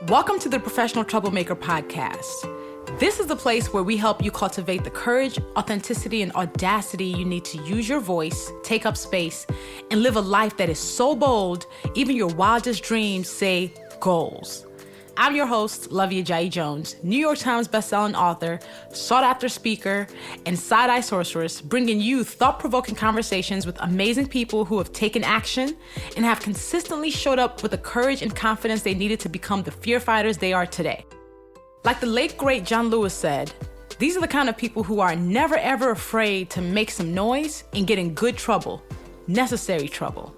Welcome to the Professional Troublemaker podcast. This is the place where we help you cultivate the courage, authenticity, and audacity you need to use your voice, take up space, and live a life that is so bold, even your wildest dreams say goals. I'm your host, Luvvie Jones, New York Times bestselling author, sought-after speaker, and side-eye sorceress, bringing you thought-provoking conversations with amazing people who have taken action and have consistently showed up with the courage and confidence they needed to become the fear fighters they are today. Like the late, great John Lewis said, these are the kind of people who are never, ever afraid to make some noise and get in good trouble, necessary trouble.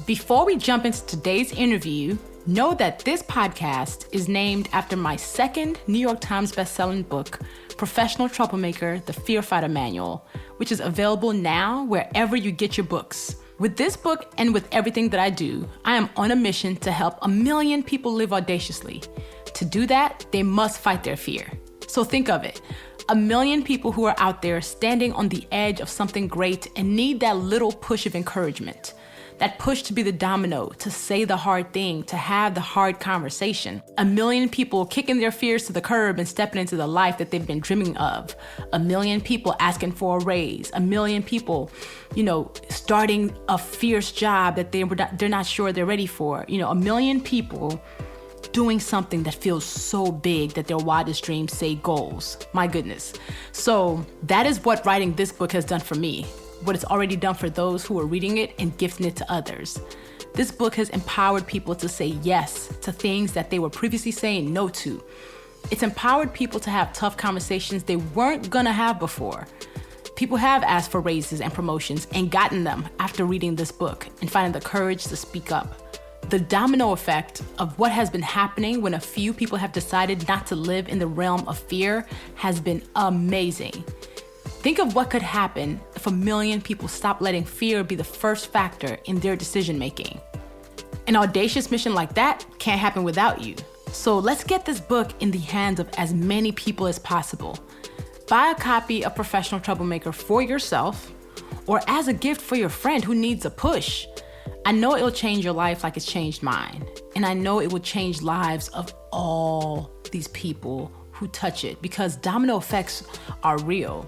Before we jump into today's interview, know that this podcast is named after my second New York Times bestselling book, Professional Troublemaker, The Fear Fighter Manual, which is available now wherever you get your books. With this book and with everything that I do, I am on a mission to help 1 million people live audaciously. To do that, they must fight their fear. So think of it, 1 million people who are out there standing on the edge of something great and need that little push of encouragement. That push to be the domino, to say the hard thing, to have the hard conversation. 1 million people kicking their fears to the curb and stepping into the life that they've been dreaming of. 1 million people asking for a raise. 1 million people, starting a fierce job that they're not sure they're ready for. 1 million people doing something that feels so big that their wildest dreams say goals. My goodness. So that is what writing this book has done for me. What it's already done for those who are reading it and gifting it to others. This book has empowered people to say yes to things that they were previously saying no to. It's empowered people to have tough conversations they weren't gonna have before. People have asked for raises and promotions and gotten them after reading this book and finding the courage to speak up. The domino effect of what has been happening when a few people have decided not to live in the realm of fear has been amazing. Think of what could happen if 1 million people stop letting fear be the first factor in their decision-making. An audacious mission like that can't happen without you. So let's get this book in the hands of as many people as possible. Buy a copy of Professional Troublemaker for yourself or as a gift for your friend who needs a push. I know it'll change your life like it's changed mine. And I know it will change lives of all these people who touch it because domino effects are real.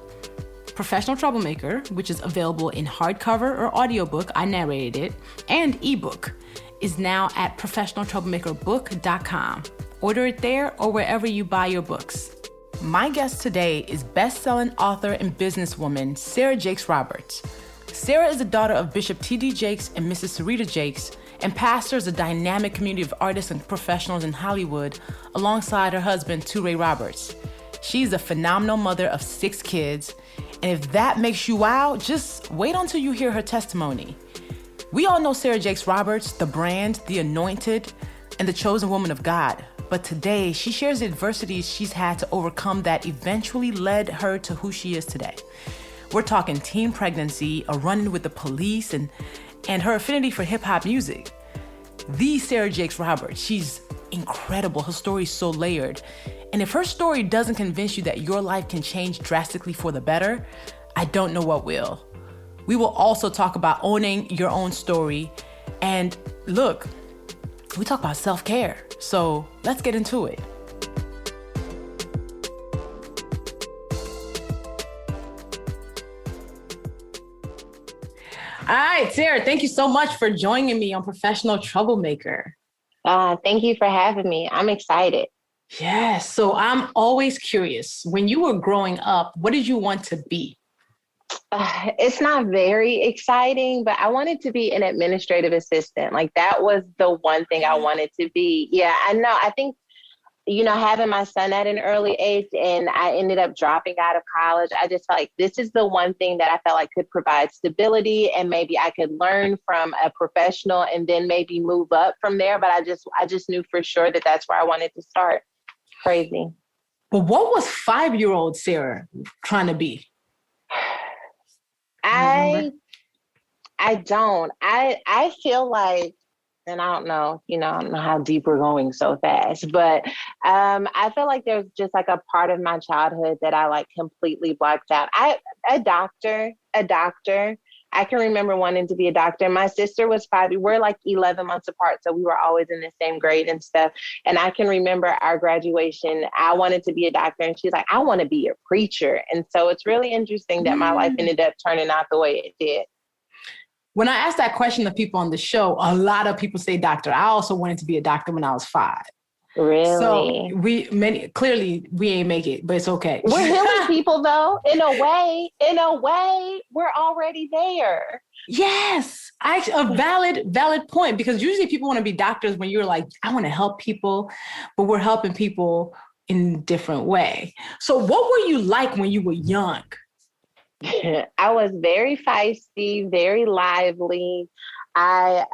Professional Troublemaker, which is available in hardcover or audiobook, I narrated it, and ebook, is now at professionaltroublemakerbook.com. Order it there or wherever you buy your books. My guest today is best-selling author and businesswoman, Serita Jakes Roberts. Sarah is the daughter of Bishop T.D. Jakes and Mrs. Serita Jakes, and pastors a dynamic community of artists and professionals in Hollywood alongside her husband, Touré Roberts. She's a phenomenal mother of 6 kids, and if that makes you wow, just wait until you hear her testimony. We all know Serita Jakes Roberts, the brand, the anointed, and the chosen woman of God. But today, she shares the adversities she's had to overcome that eventually led her to who she is today. We're talking teen pregnancy, a run-in with the police, and her affinity for hip-hop music. The Serita Jakes Roberts, she's incredible. Her story is so layered. And if her story doesn't convince you that your life can change drastically for the better, I don't know what will. We will also talk about owning your own story. And look, we talk about self-care. So let's get into it. All right, Sarah, thank you so much for joining me on Professional Troublemaker. Thank you for having me. I'm excited. Yes. So I'm always curious. When you were growing up, what did you want to be? It's not very exciting, but I wanted to be an administrative assistant. Like that was the one thing I wanted to be. Yeah, I know. I think, having my son at an early age and I ended up dropping out of college, I just felt like this is the one thing that I felt like could provide stability and maybe I could learn from a professional and then maybe move up from there. But I just knew for sure that that's where I wanted to start. Crazy. But what was 5-year-old Sarah trying to be? I don't. I feel like, and I don't know, I don't know how deep we're going so fast, but I feel like there's just like a part of my childhood that I like completely blocked out. A doctor I can remember wanting to be a doctor. My sister was 5. We're like 11 months apart. So we were always in the same grade and stuff. And I can remember our graduation. I wanted to be a doctor. And she's like, I want to be a preacher. And so it's really interesting that my life ended up turning out the way it did. When I asked that question to people on the show, a lot of people say doctor. I also wanted to be a doctor when I was 5. Really? So clearly we ain't make it, but it's okay. We're healing people though. In a way, we're already there. Yes. A valid point, because usually people want to be doctors when you're like, I want to help people, but we're helping people in a different way. So what were you like when you were young? I was very feisty, very lively. I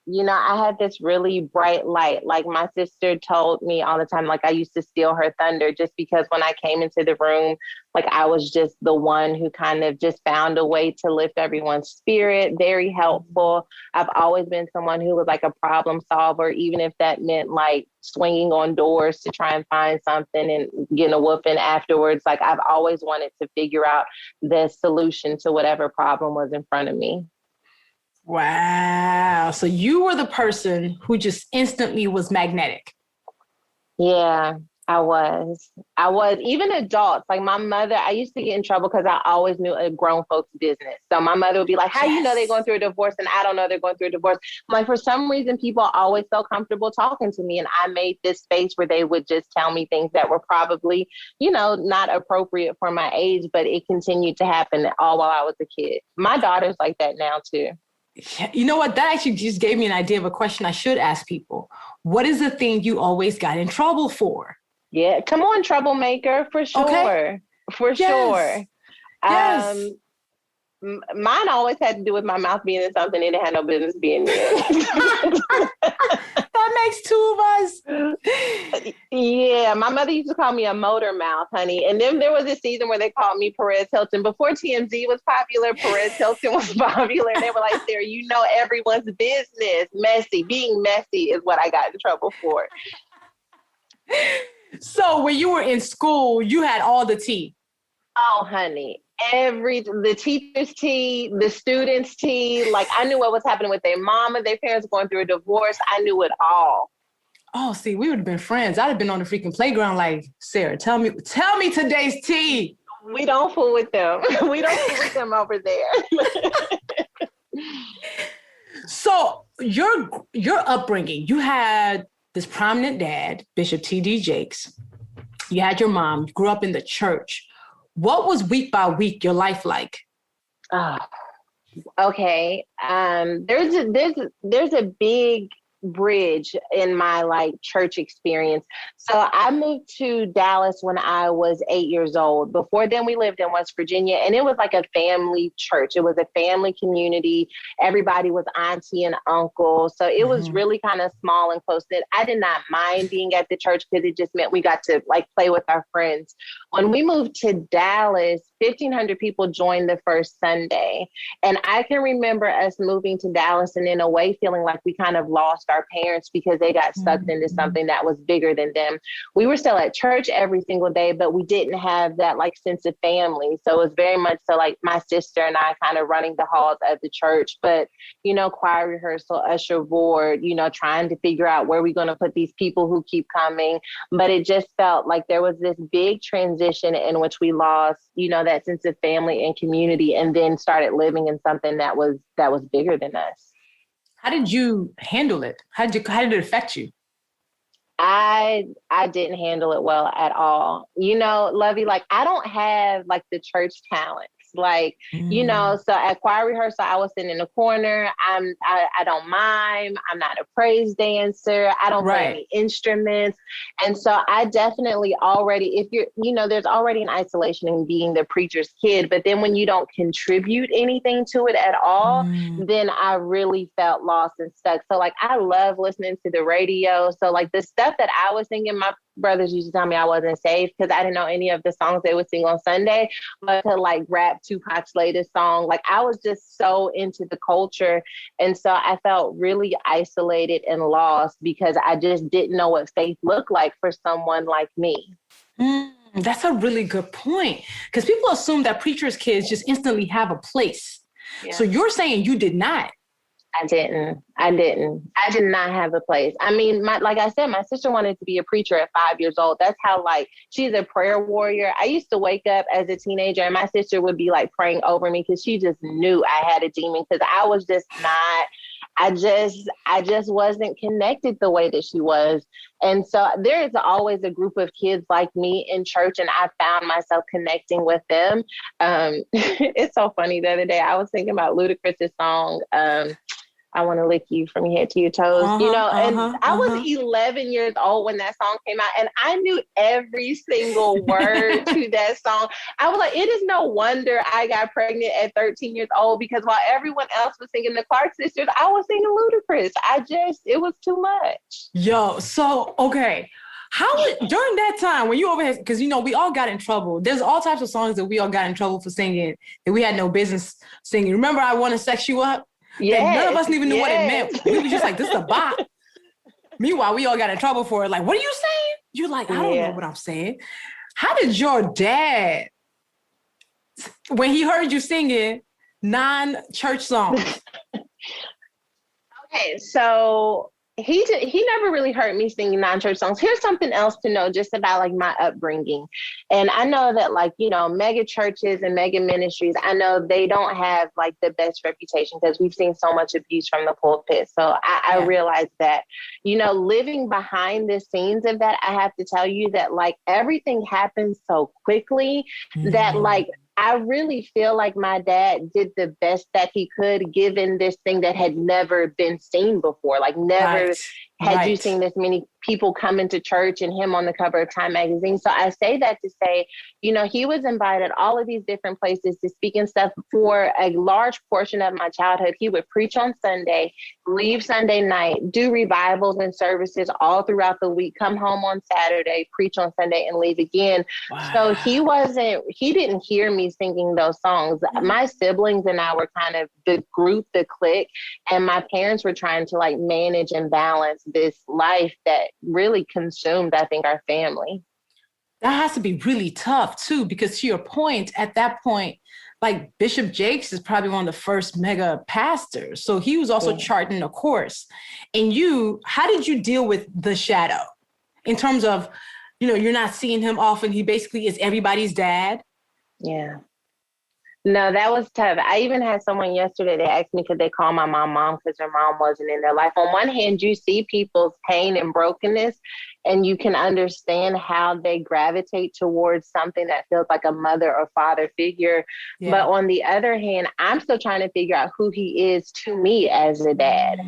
had this really bright light. Like my sister told me all the time, like I used to steal her thunder just because when I came into the room, like I was just the one who kind of just found a way to lift everyone's spirit, very helpful. I've always been someone who was like a problem solver, even if that meant like swinging on doors to try and find something and getting a whooping afterwards. Like I've always wanted to figure out the solution to whatever problem was in front of me. Wow. So you were the person who just instantly was magnetic. Yeah, I was. Even adults, like my mother, I used to get in trouble because I always knew a grown folks business. So my mother would be like, how you know they're going through a divorce and I don't know they're going through a divorce? Like for some reason, people always felt comfortable talking to me. And I made this space where they would just tell me things that were probably, not appropriate for my age, but it continued to happen all while I was a kid. My daughter's like that now too. You know what? That actually just gave me an idea of a question I should ask people. What is the thing you always got in trouble for? Yeah. Come on, troublemaker, for sure. Okay. For sure. Yes. Mine always had to do with my mouth being in something it had no business being in. That makes 2 of us. Yeah, my mother used to call me a motor mouth, honey. And then there was a season where they called me Perez Hilton. Before TMZ was popular, Perez Hilton was popular. They were like, Sarah, everyone's business. Messy. Being messy is what I got in trouble for. So when you were in school, you had all the tea. Oh, honey. The teacher's tea, the students' tea, like I knew what was happening with their mama, their parents going through a divorce. I knew it all. Oh, see, we would have been friends. I'd have been on the freaking playground like, Sarah, tell me today's tea. We don't fool with them. We don't fool with them over there. So your upbringing, you had this prominent dad, Bishop T.D. Jakes. You had your mom, you grew up in the church. What was week by week your life like? Okay. There's a big bridge in my like church experience. So I moved to Dallas when I was 8 years old. Before then we lived in West Virginia, and it was like a family church. It was a family community. Everybody was auntie and uncle. So it was really kind of small and close knit. I did not mind being at the church because it just meant we got to like play with our friends. When we moved to Dallas, 1,500 people joined the first Sunday. And I can remember us moving to Dallas and in a way feeling like we kind of lost our parents because they got sucked into something that was bigger than them. We were still at church every single day, but we didn't have that like sense of family. So it was very much so like my sister and I kind of running the halls of the church, but, choir rehearsal, usher board, trying to figure out where we're going to put these people who keep coming. But it just felt like there was this big transition in which we lost, that sense of family and community, and then started living in something that was bigger than us. How did you handle it? How did it affect you? I didn't handle it well at all. Luvvie, like I don't have like the church talents. Like, so at choir rehearsal, I was sitting in the corner. I don't mime. I'm not a praise dancer. I don't play any instruments. And so I definitely already, if you're, there's already an isolation in being the preacher's kid. But then when you don't contribute anything to it at all, then I really felt lost and stuck. So like, I love listening to the radio. So like the stuff that I was singing, my brothers used to tell me I wasn't safe because I didn't know any of the songs they would sing on Sunday, but to like rap Tupac's latest song, like I was just so into the culture. And so I felt really isolated and lost because I just didn't know what faith looked like for someone like me. That's a really good point, because people assume that preachers' kids just instantly have a place. Yeah. So you're saying you did not. I didn't. I did not have a place. I mean, like I said, my sister wanted to be a preacher at 5 years old. That's how, like, she's a prayer warrior. I used to wake up as a teenager and my sister would be like praying over me because she just knew I had a demon, because I was just not, I just wasn't connected the way that she was. And so there is always a group of kids like me in church, and I found myself connecting with them. It's so funny. The other day I was thinking about Ludacris's song, I want to lick you from your head to your toes, and I was 11 years old when that song came out, and I knew every single word to that song. I was like, it is no wonder I got pregnant at 13 years old, because while everyone else was singing the Clark sisters, I was singing Ludacris. It was too much. Yo, so, okay. During that time when you over here, because, we all got in trouble. There's all types of songs that we all got in trouble for singing that we had no business singing. Remember, I Want to Sex You Up? Yeah, none of us even knew what it meant. We were just like, this is a bop. Meanwhile, we all got in trouble for it. Like, what are you saying? You're like, I don't know what I'm saying. How did your dad, when he heard you singing non-church songs? Okay, so he never really heard me singing non-church songs. Here's something else to know just about like my upbringing. And I know that mega churches and mega ministries, I know they don't have like the best reputation because we've seen so much abuse from the pulpit. So I realized that, living behind the scenes of that, I have to tell you that like everything happens so quickly that like I really feel like my dad did the best that he could, given this thing that had never been seen before. Like never had you seen this many people come into church and him on the cover of Time magazine. So I say that to say, he was invited all of these different places to speak and stuff. For a large portion of my childhood, he would preach on Sunday, leave Sunday night, do revivals and services all throughout the week, come home on Saturday, preach on Sunday, and leave again. Wow. So he didn't hear me singing those songs. My siblings and I were kind of the group, the clique, and my parents were trying to like manage and balance this life that really consumed, I think, our family. That has to be really tough too, because to your point, at that point, like Bishop Jakes is probably one of the first mega pastors. So he was also charting a course. And how did you deal with the shadow in terms of, you're not seeing him often. He basically is everybody's dad. Yeah. No, that was tough. I even had someone yesterday, they asked me, could they call my mom because her mom wasn't in their life. On one hand, you see people's pain and brokenness, and you can understand how they gravitate towards something that feels like a mother or father figure. Yeah. But on the other hand, I'm still trying to figure out who he is to me as a dad.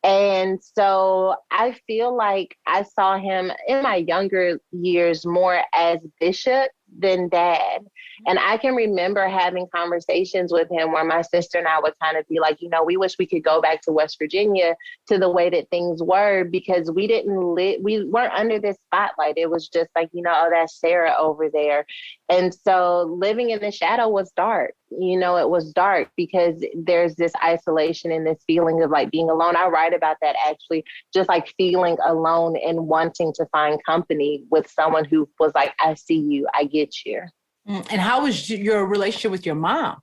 And so I feel like I saw him in my younger years more as Bishop than dad. And I can remember having conversations with him where my sister and I would kind of be like, we wish we could go back to West Virginia to the way that things were, because we weren't under this spotlight. It was just like, oh, that's Sarah over there. And so living in the shadow was dark. It was dark because there's this isolation and this feeling of like being alone. I write about that actually, just like feeling alone and wanting to find company with someone who was like, I see you, I get you. And how was your relationship with your mom?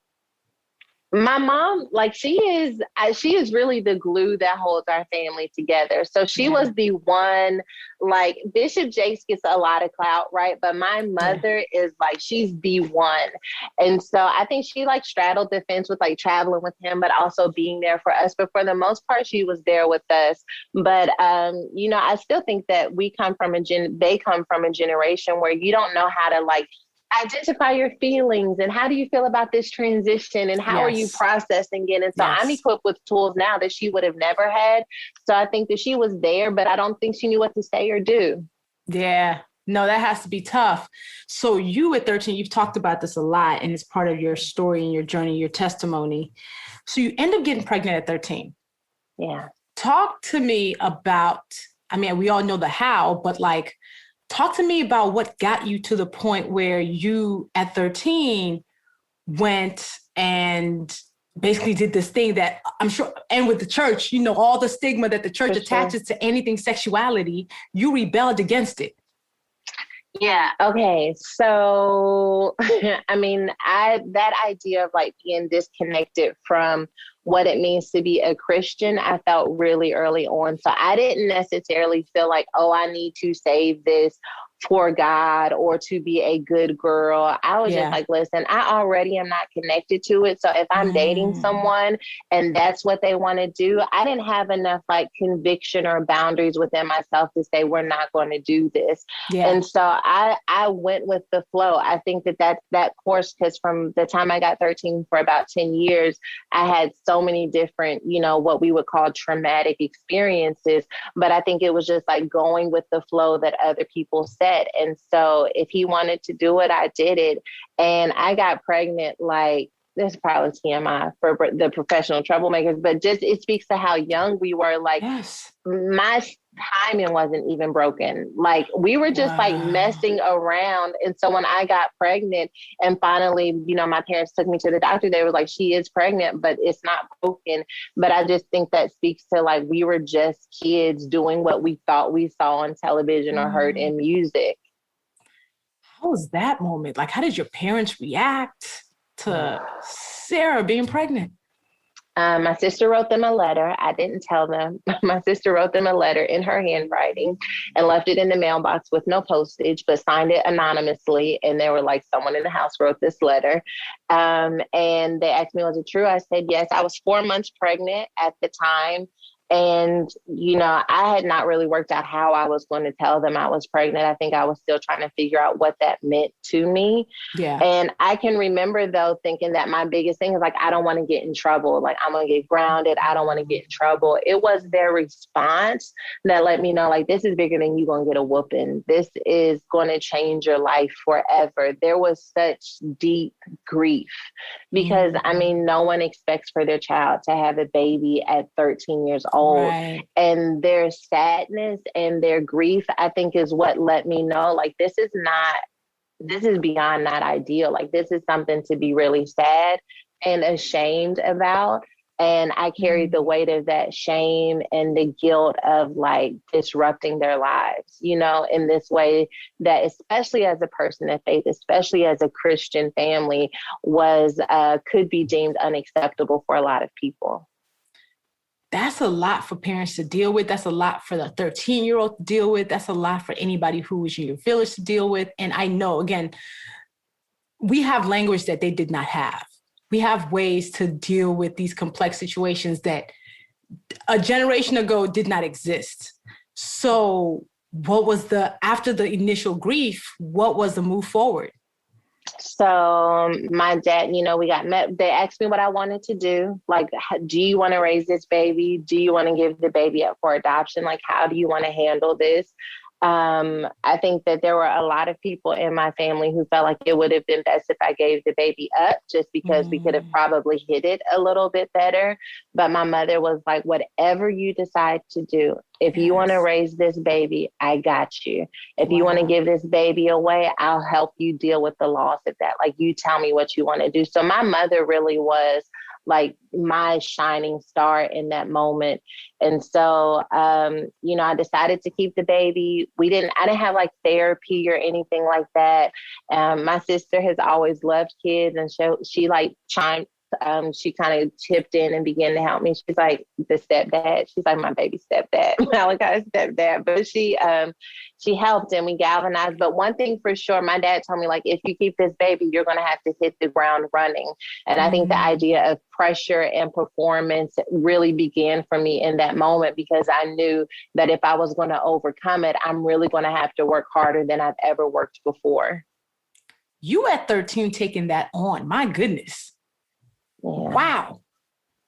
My mom, like she is really the glue that holds our family together. So she was the one, like Bishop Jakes gets a lot of clout, right? But my mother is like, she's the one. And so I think she like straddled the fence with like traveling with him, but also being there for us. But for the most part, she was there with us. But, I still think that they come from a generation where you don't know how to like identify your feelings and how do you feel about this transition and how are you processing it? And so I'm equipped with tools now that she would have never had. So I think that she was there, but I don't think she knew what to say or do. Yeah, no, that has to be tough. So you at 13, you've talked about this a lot and it's part of your story and your journey, your testimony. So you end up getting pregnant at 13. Yeah. Talk to me about, we all know the how, but like, talk to me about what got you to the point where you, at 13, went and basically did this thing that I'm sure, and with the church, all the stigma that the church attaches to anything sexuality, you rebelled against it. Yeah. Okay. So, I mean, that idea of like being disconnected from what it means to be a Christian, I felt really early on. So I didn't necessarily feel like, oh, I need to save this for God or to be a good girl. I was just Yeah. like, listen, I already am not connected to it. So if I'm dating Mm. someone and that's what they want to do, I didn't have enough like conviction or boundaries within myself to say, we're not going to do this. Yeah. And so I went with the flow. I think that course, because from the time I got 13 for about 10 years, I had so many different, what we would call traumatic experiences. But I think it was just like going with the flow that other people said. And so if he wanted to do it, I did it. And I got pregnant like, this is probably TMI for the professional troublemakers, but just it speaks to how young we were. Like Yes. my timing wasn't even broken. Like we were just like Wow. messing around. And so when I got pregnant and finally, my parents took me to the doctor, they were like, she is pregnant, but it's not broken. But I just think that speaks to like, we were just kids doing what we thought we saw on television or heard Mm. in music. How was that moment? Like, how did your parents react to Sarah being pregnant? My sister wrote them a letter. I didn't tell them. My sister wrote them a letter in her handwriting and left it in the mailbox with no postage, but signed it anonymously. And they were like, someone in the house wrote this letter. And they asked me, was it true? I said, yes. I was 4 months pregnant at the time. And, I had not really worked out how I was going to tell them I was pregnant. I think I was still trying to figure out what that meant to me. Yeah. And I can remember, though, thinking that my biggest thing is like, I don't want to get in trouble. Like, I'm going to get grounded. I don't want to get in trouble. It was their response that let me know, like, this is bigger than you going to get a whooping. This is going to change your life forever. There was such deep grief because, I mean, no one expects for their child to have a baby at 13 years old. Right. And their sadness and their grief, I think, is what let me know, like, this is beyond not ideal. Like, this is something to be really sad and ashamed about. And I carried the weight of that shame and the guilt of like disrupting their lives, in this way that, especially as a person of faith, especially as a Christian family, could be deemed unacceptable for a lot of people. That's a lot for parents to deal with. That's a lot for the 13-year-old to deal with. That's a lot for anybody who is in your village to deal with. And I know, again, we have language that they did not have. We have ways to deal with these complex situations that a generation ago did not exist. So after the initial grief, what was the move forward? So my dad, we got met. They asked me what I wanted to do. Like, do you want to raise this baby? Do you want to give the baby up for adoption? Like, how do you want to handle this? I think that there were a lot of people in my family who felt like it would have been best if I gave the baby up just because we could have probably hid it a little bit better. But my mother was like, whatever you decide to do, if you want to raise this baby, I got you. If you want to give this baby away, I'll help you deal with the loss of that. Like, you tell me what you want to do. So my mother really was like my shining star in that moment. And so, I decided to keep the baby. I didn't have like therapy or anything like that. My sister has always loved kids, and she like she kind of chipped in and began to help me. She's like the stepdad. She's like my baby stepdad, Malachi's stepdad. But she helped and we galvanized. But one thing for sure, my dad told me, like, if you keep this baby, you're going to have to hit the ground running. And I think the idea of pressure and performance really began for me in that moment, because I knew that if I was going to overcome it, I'm really going to have to work harder than I've ever worked before. You at 13 taking that on, my goodness. Yeah. Wow.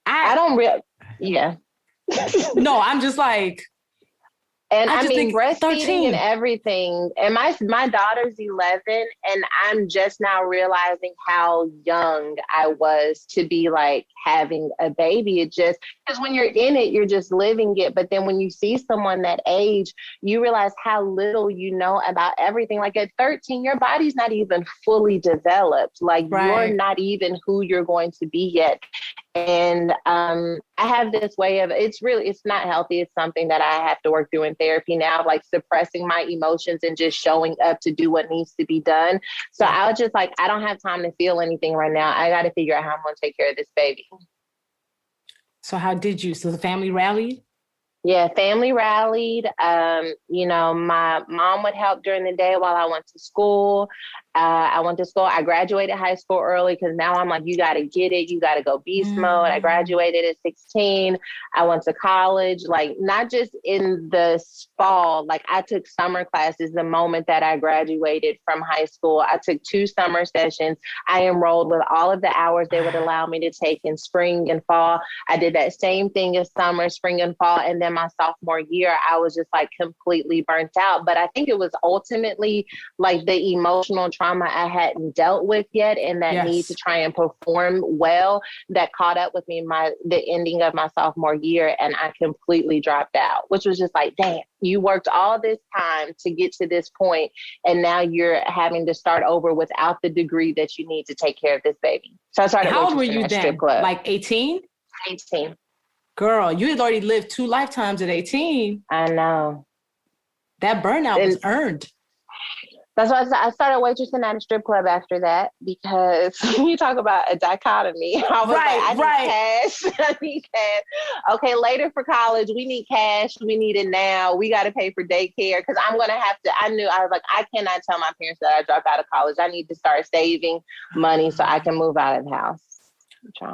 I don't yeah. No, I'm just like, and I mean, breastfeeding 13. and everything. And my daughter's 11, and I'm just now realizing how young I was to be like having a baby. It just, because when you're in it, you're just living it. But then when you see someone that age, you realize how little you know about everything. Like at 13, your body's not even fully developed. Like you're not even who you're going to be yet. And I have this way of, it's not healthy. It's something that I have to work through in therapy now, like suppressing my emotions and just showing up to do what needs to be done. So I'll just like, I don't have time to feel anything right now. I got to figure out how I'm going to take care of this baby. So so the family rallied? Yeah, family rallied. My mom would help during the day while I went to school. I graduated high school early because now I'm like, you got to get it. You got to go beast mode. I graduated at 16. I went to college, like not just in the fall. Like I took summer classes the moment that I graduated from high school. I took 2 summer sessions. I enrolled with all of the hours they would allow me to take in spring and fall. I did that same thing as summer, spring and fall. And then my sophomore year, I was just like completely burnt out. But I think it was ultimately like the emotional trauma I hadn't dealt with yet, and that need to try and perform well, that caught up with me the ending of my sophomore year, and I completely dropped out, which was just like, damn, you worked all this time to get to this point, and now you're having to start over without the degree that you need to take care of this baby. So I started. How old were you then? Strip club. Like 18? 18. Girl, you had already lived 2 lifetimes at 18. I know. That burnout was earned. That's why I started waitressing at a strip club after that, because you talk about a dichotomy. I was I need cash. I need cash. Okay, later for college, we need cash. We need it now. We got to pay for daycare because I'm going to have to. I was like, I cannot tell my parents that I dropped out of college. I need to start saving money so I can move out of the house.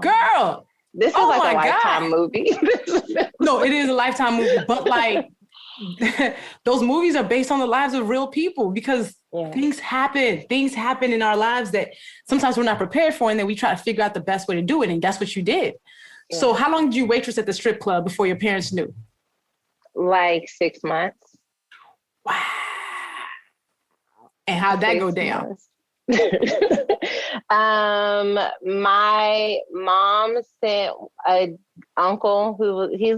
Girl, this is like a Lifetime movie. No, it is a Lifetime movie, but like those movies are based on the lives of real people, because things happen in our lives that sometimes we're not prepared for, and then we try to figure out the best way to do it. And that's what you did. Yeah. So how long did you waitress at the strip club before your parents knew? Like 6 months. Wow. And how'd that go down? My mom sent a uncle he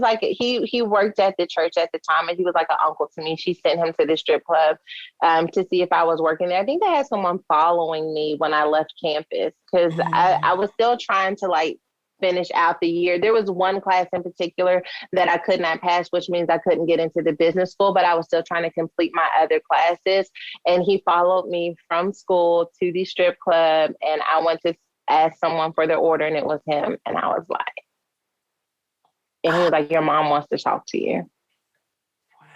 worked at the church at the time, and he was like an uncle to me. She sent him to the strip club to see if I was working there. I think they had someone following me when I left campus, because I was still trying to like finish out the year. There was one class in particular that I could not pass, which means I couldn't get into the business school, but I was still trying to complete my other classes. And he followed me from school to the strip club, and I went to ask someone for their order, and it was him. And I was like, and he was like, your mom wants to talk to you.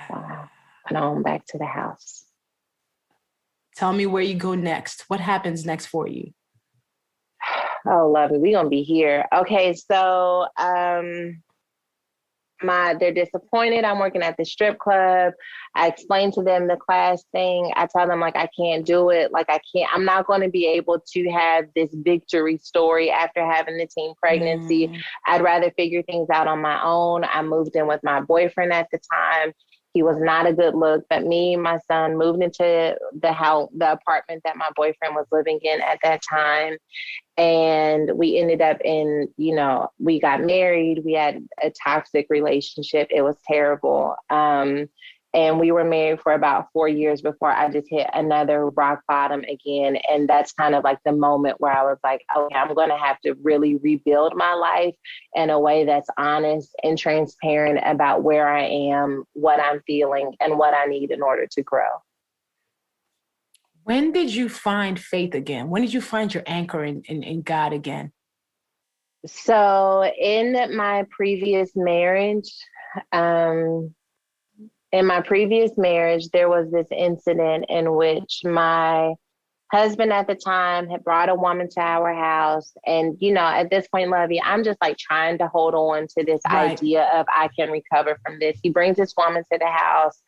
Wow. And I'm back to the house. Tell me where you go next. What happens next for you? Oh, Luvvie, we're going to be here. Okay, so they're disappointed. I'm working at the strip club. I explained to them the class thing. I tell them like, I can't do it. Like I'm not going to be able to have this victory story after having the teen pregnancy. I'd rather figure things out on my own. I moved in with my boyfriend at the time. He was not a good look, but me and my son moved into the apartment that my boyfriend was living in at that time. And we ended up we got married. We had a toxic relationship. It was terrible. And we were married for about 4 years before I just hit another rock bottom again. And that's kind of like the moment where I was like, okay, I'm going to have to really rebuild my life in a way that's honest and transparent about where I am, what I'm feeling, and what I need in order to grow. When did you find faith again? When did you find your anchor in God again? So in my previous marriage, there was this incident in which my husband at the time had brought a woman to our house. And, at this point, Luvvie, I'm just like trying to hold on to this idea of I can recover from this. He brings this woman to the house.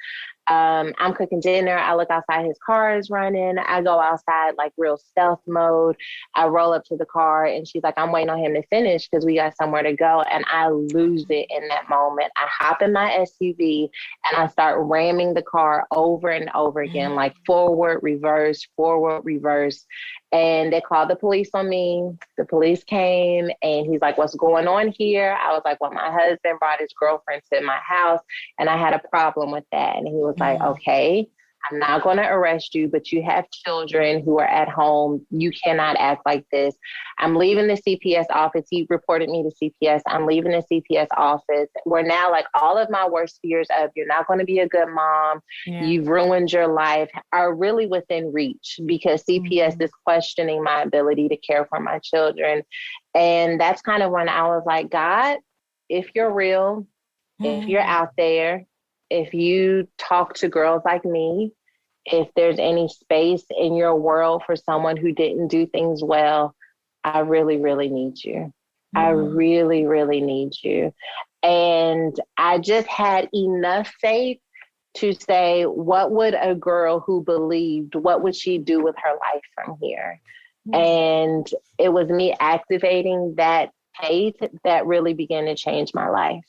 I'm cooking dinner. I look outside, his car is running. I go outside like real stealth mode. I roll up to the car, and she's like, I'm waiting on him to finish because we got somewhere to go. And I lose it in that moment. I hop in my SUV and I start ramming the car over and over again, like forward, reverse, forward, reverse. And they called the police on me. The police came, and he's like, what's going on here? I was like, well, my husband brought his girlfriend to my house, and I had a problem with that. And he was like, okay, I'm not going to arrest you, but you have children who are at home. You cannot act like this. I'm leaving the CPS office. He reported me to CPS. I'm leaving the CPS office. Where now, like, all of my worst fears of you're not going to be a good mom, you've ruined your life, are really within reach, because CPS is questioning my ability to care for my children. And that's kind of when I was like, God, if you're real, if you're out there, if you talk to girls like me, if there's any space in your world for someone who didn't do things well, I really, really need you. I really, really need you. And I just had enough faith to say, what would a girl who believed, what would she do with her life from here? And it was me activating that faith that really began to change my life.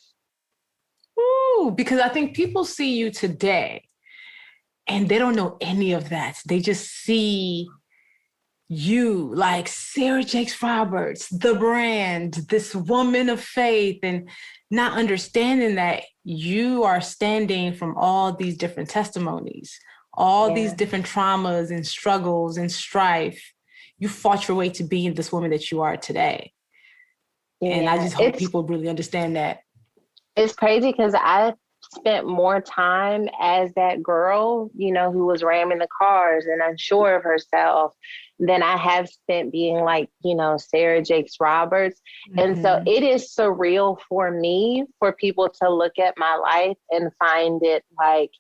Ooh, because I think people see you today and they don't know any of that. They just see you like Serita Jakes Roberts, the brand, this woman of faith, and not understanding that you are standing from all these different testimonies, all these different traumas and struggles and strife. You fought your way to being this woman that you are today. And I just hope people really understand that. It's crazy because I spent more time as that girl, you know, who was ramming the cars and unsure of herself than I have spent being like, you know, Serita Jakes Roberts. And so it is surreal for me for people to look at my life and find it like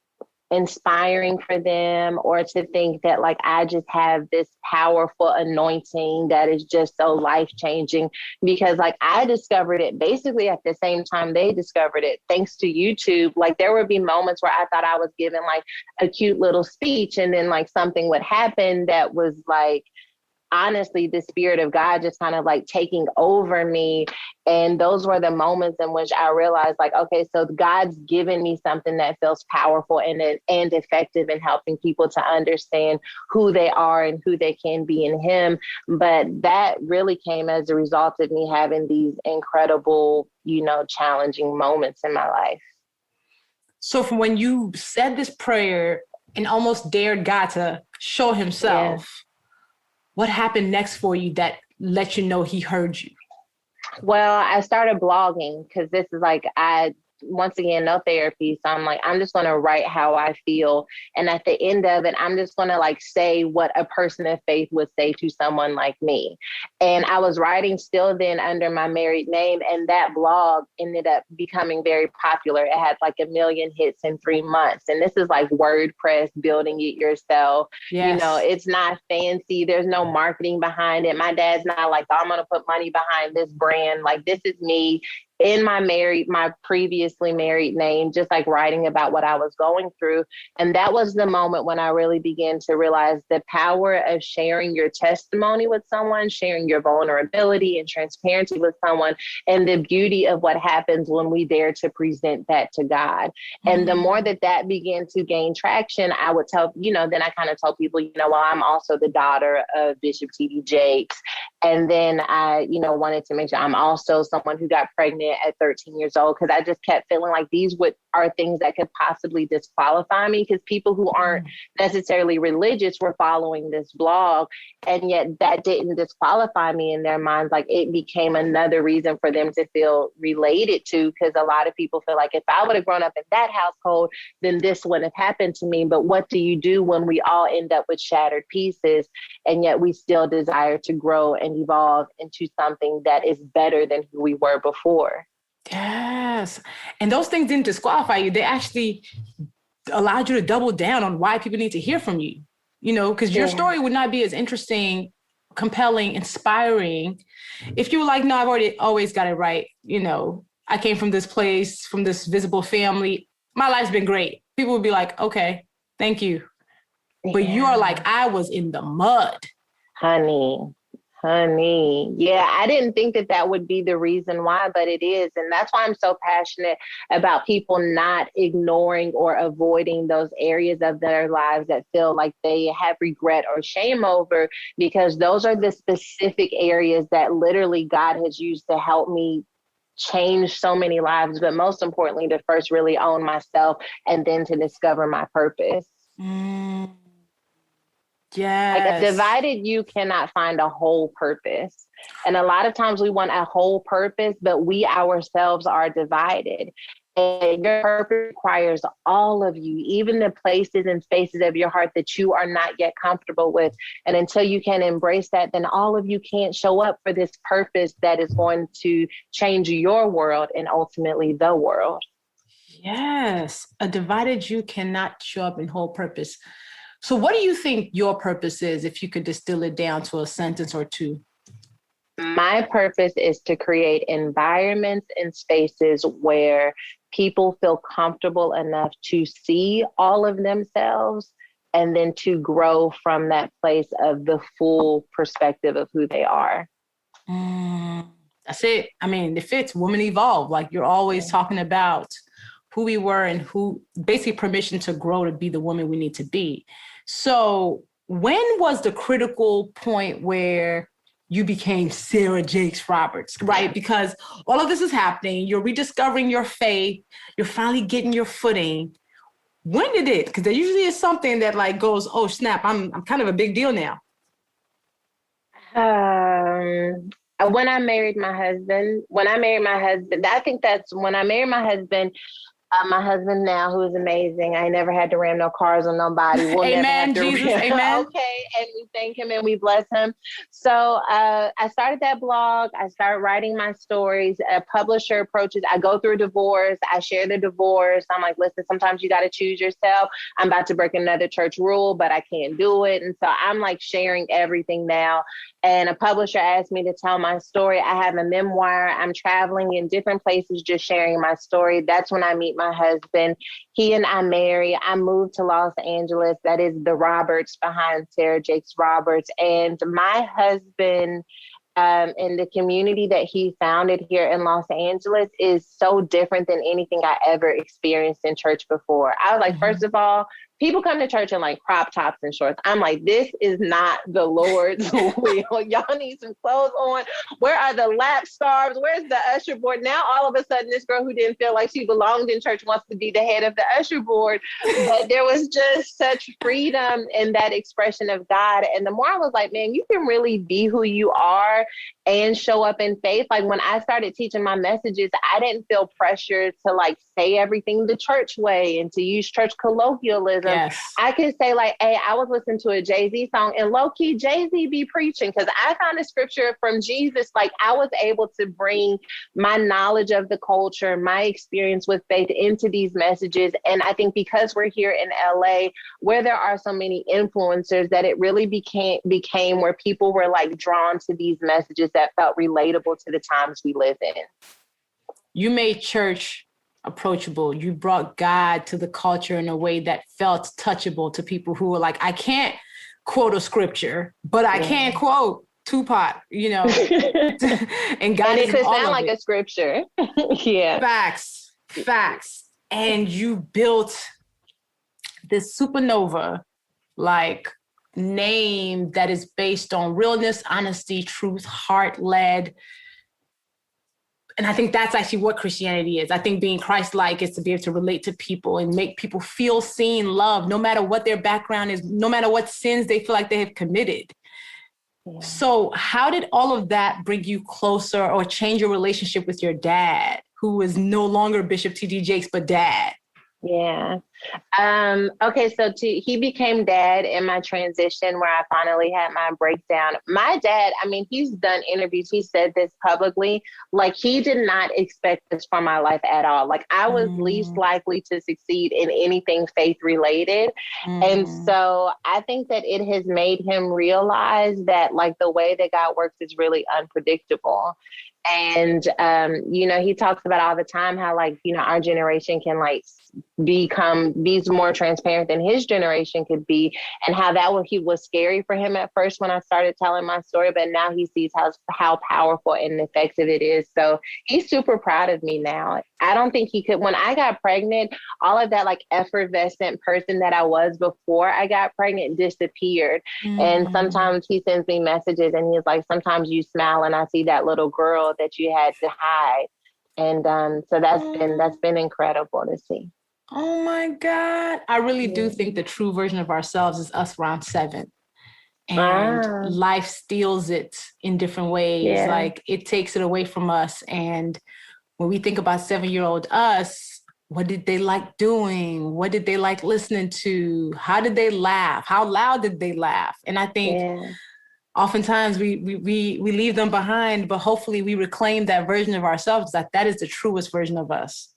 inspiring for them, or to think that like I just have this powerful anointing that is just so life-changing, because like I discovered it basically at the same time they discovered it, thanks to YouTube. Like there would be moments where I thought I was giving like a cute little speech, and then like something would happen that was like honestly the Spirit of God just kind of like taking over me. And those were the moments in which I realized like, okay, so God's given me something that feels powerful and effective in helping people to understand who they are and who they can be in Him. But that really came as a result of me having these incredible, you know, challenging moments in my life. So from when you said this prayer and almost dared God to show Himself, what happened next for you that let you know He heard you? Well, I started blogging because this is like, once again, no therapy. So I'm like, I'm just going to write how I feel. And at the end of it, I'm just going to like say what a person of faith would say to someone like me. And I was writing still then under my married name. And that blog ended up becoming very popular. It had like 1 million hits in 3 months. And this is like WordPress, building it yourself. You know, it's not fancy. There's no marketing behind it. My dad's not like, I'm going to put money behind this brand. Like, this is me in my previously married name, just like writing about what I was going through. And that was the moment when I really began to realize the power of sharing your testimony with someone, sharing your vulnerability and transparency with someone, and the beauty of what happens when we dare to present that to God. And the more that began to gain traction, I would tell, you know, then I kind of tell people, you know, well, I'm also the daughter of Bishop T.D. Jakes. And then I, you know, wanted to make sure I'm also someone who got pregnant at 13 years old, because I just kept feeling like these are things that could possibly disqualify me, because people who aren't necessarily religious were following this blog. And yet that didn't disqualify me in their minds. Like it became another reason for them to feel related to, because a lot of people feel like if I would have grown up in that household, then this wouldn't have happened to me. But what do you do when we all end up with shattered pieces, and yet we still desire to grow and evolve into something that is better than who we were before? Yes. And those things didn't disqualify you. They actually allowed you to double down on why people need to hear from you, you know, because your story would not be as interesting, compelling, inspiring if you were like, no, I've always got it right. You know, I came from this place, from this visible family. My life's been great. People would be like, okay, thank you. But you are like, I was in the mud. Honey. Yeah, I didn't think that would be the reason why, but it is. And that's why I'm so passionate about people not ignoring or avoiding those areas of their lives that feel like they have regret or shame over, because those are the specific areas that literally God has used to help me change so many lives. But most importantly, to first really own myself and then to discover my purpose. Mm, Like a yes. divided you cannot find a whole purpose. And a lot of times we want a whole purpose, but we ourselves are divided. And your purpose requires all of you, even the places and spaces of your heart that you are not yet comfortable with. And until you can embrace that, then all of you can't show up for this purpose that is going to change your world and ultimately the world. Yes. A divided you cannot show up in whole purpose. So what do you think your purpose is, if you could distill it down to a sentence or two? My purpose is to create environments and spaces where people feel comfortable enough to see all of themselves and then to grow from that place of the full perspective of who they are. That's it. I mean, it fits. Woman evolve. Like, you're always talking about who we were and who, basically permission to grow to be the woman we need to be. So when was the critical point where you became Serita Jakes Roberts, right? Because all of this is happening. You're rediscovering your faith. You're finally getting your footing. When did it? Because there usually is something that like goes, oh snap, I'm kind of a big deal now. When I married my husband, I think that's when I married my husband now, who is amazing. I never had to ram no cars on nobody. We'll Amen, never have to Jesus, ram. amen. Okay, and we thank him and we bless him. So I started that blog. I started writing my stories. A publisher approaches. I go through a divorce. I share the divorce. I'm like, listen, sometimes you got to choose yourself. I'm about to break another church rule, but I can't do it. And so I'm like sharing everything now. And a publisher asked me to tell my story. I have a memoir. I'm traveling in different places, just sharing my story. That's when I meet my husband. He and I marry. I moved to Los Angeles. That is the Roberts behind Serita Jakes Roberts. And my husband, and the community that he founded here in Los Angeles is so different than anything I ever experienced in church before. I was like, first of all, people come to church in like crop tops and shorts. I'm like, this is not the Lord's will. Y'all need some clothes on. Where are the lap stars? Where's the usher board? Now, all of a sudden, this girl who didn't feel like she belonged in church wants to be the head of the usher board. But there was just such freedom in that expression of God. And the more I was like, man, you can really be who you are and show up in faith. Like when I started teaching my messages, I didn't feel pressure to like say everything the church way and to use church colloquialism. Yes. I could say like, hey, I was listening to a Jay-Z song and low key Jay-Z be preaching because I found a scripture from Jesus. Like I was able to bring my knowledge of the culture, my experience with faith into these messages. And I think because we're here in LA, where there are so many influencers, that it really became where people were like drawn to these messages that felt relatable to the times we live in. You made church approachable. You brought God to the culture in a way that felt touchable to people who were like, I can't quote a scripture, but I can quote Tupac, you know, and God it is could all sound of like it. a scripture. Yeah. Facts. And you built this supernova like name that is based on realness, honesty, truth, heart-led. And I think that's actually what Christianity is. I think being Christ-like is to be able to relate to people and make people feel seen, loved, no matter what their background is, no matter what sins they feel like they have committed. Yeah. So how did all of that bring you closer or change your relationship with your dad, who is no longer Bishop T.D. Jakes, but dad? Yeah. Okay. So he became dad in my transition where I finally had my breakdown. My dad, I mean, he's done interviews. He said this publicly, like he did not expect this from my life at all. Like I was least likely to succeed in anything faith related. And so I think that it has made him realize that like the way that God works is really unpredictable. And, you know, he talks about all the time how like, you know, our generation can like be more transparent than his generation could be, and how he was scary for him at first when I started telling my story, but now he sees how powerful and effective it is. So he's super proud of me now. I don't think he could, when I got pregnant, all of that like effervescent person that I was before I got pregnant disappeared. And sometimes he sends me messages and he's like, sometimes you smile and I see that little girl that you had to hide. And so that's been incredible to see. Oh my God. I really do think the true version of ourselves is us around 7. And life steals it in different ways. Yeah. Like it takes it away from us. And when we think about 7-year-old us, what did they like doing? What did they like listening to? How did they laugh? How loud did they laugh? And I think oftentimes we leave them behind, but hopefully we reclaim that version of ourselves, that is the truest version of us.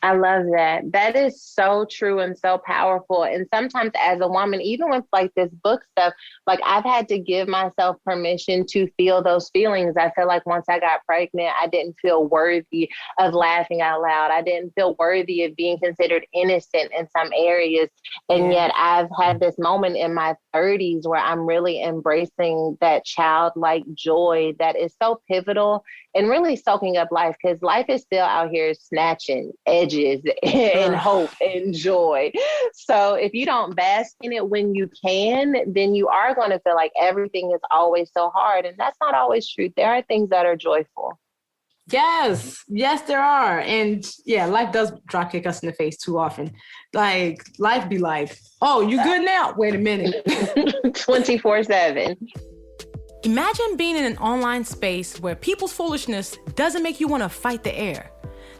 I love that. That is so true and so powerful. And sometimes as a woman, even with like this book stuff, like I've had to give myself permission to feel those feelings. I feel like once I got pregnant, I didn't feel worthy of laughing out loud. I didn't feel worthy of being considered innocent in some areas. And yet I've had this moment in my 30s where I'm really embracing that childlike joy that is so pivotal and really soaking up life, because life is still out here snatching edges and hope and joy. So if you don't bask in it when you can, then you are going to feel like everything is always so hard. And that's not always true. There are things that are joyful. Yes, there are. And life does drop kick us in the face too often. Like life be life. Oh, you good now? Wait a minute. 24/7. Imagine being in an online space where people's foolishness doesn't make you want to fight the air.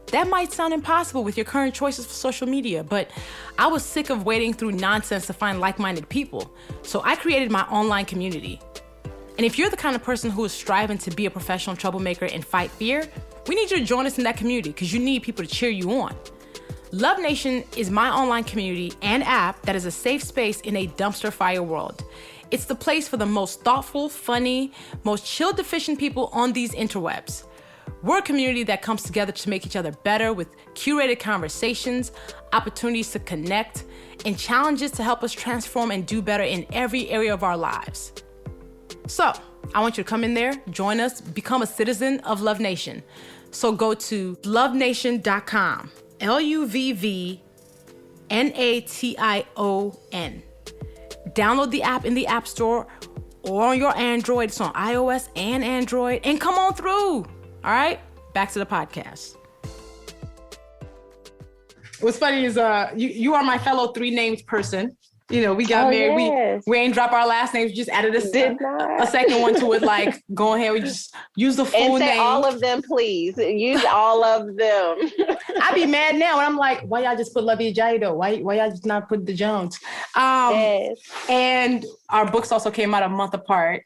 That might sound impossible with your current choices for social media, but I was sick of wading through nonsense to find like-minded people. So I created my online community. And if you're the kind of person who is striving to be a professional troublemaker and fight fear, we need you to join us in that community because you need people to cheer you on. Love Nation is my online community and app that is a safe space in a dumpster fire world. It's the place for the most thoughtful, funny, most chill-deficient people on these interwebs. We're a community that comes together to make each other better with curated conversations, opportunities to connect, and challenges to help us transform and do better in every area of our lives. So, I want you to come in there, join us, become a citizen of Love Nation. So go to lovenation.com, LUVVNATION. Download the app in the App Store or on your Android. It's on iOS and Android. And come on through. All right, back to the podcast. What's funny is you are my fellow 3 names person. You know, we got married. Yes. We ain't drop our last names. We just added a second one to it. Like, go ahead. We just use the full name. And say name. all of them, please. Use all of them. I be mad now. And I'm like, why y'all just put Luvvie Jaido? Why y'all just not put the Jones? Yes. And our books also came out a month apart.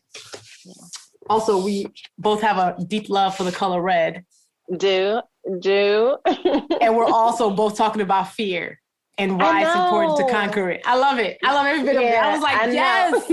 Also, we both have a deep love for the color red. Do. And we're also both talking about fear and why it's important to conquer it. I love it. I love every bit of it. I was like, yes.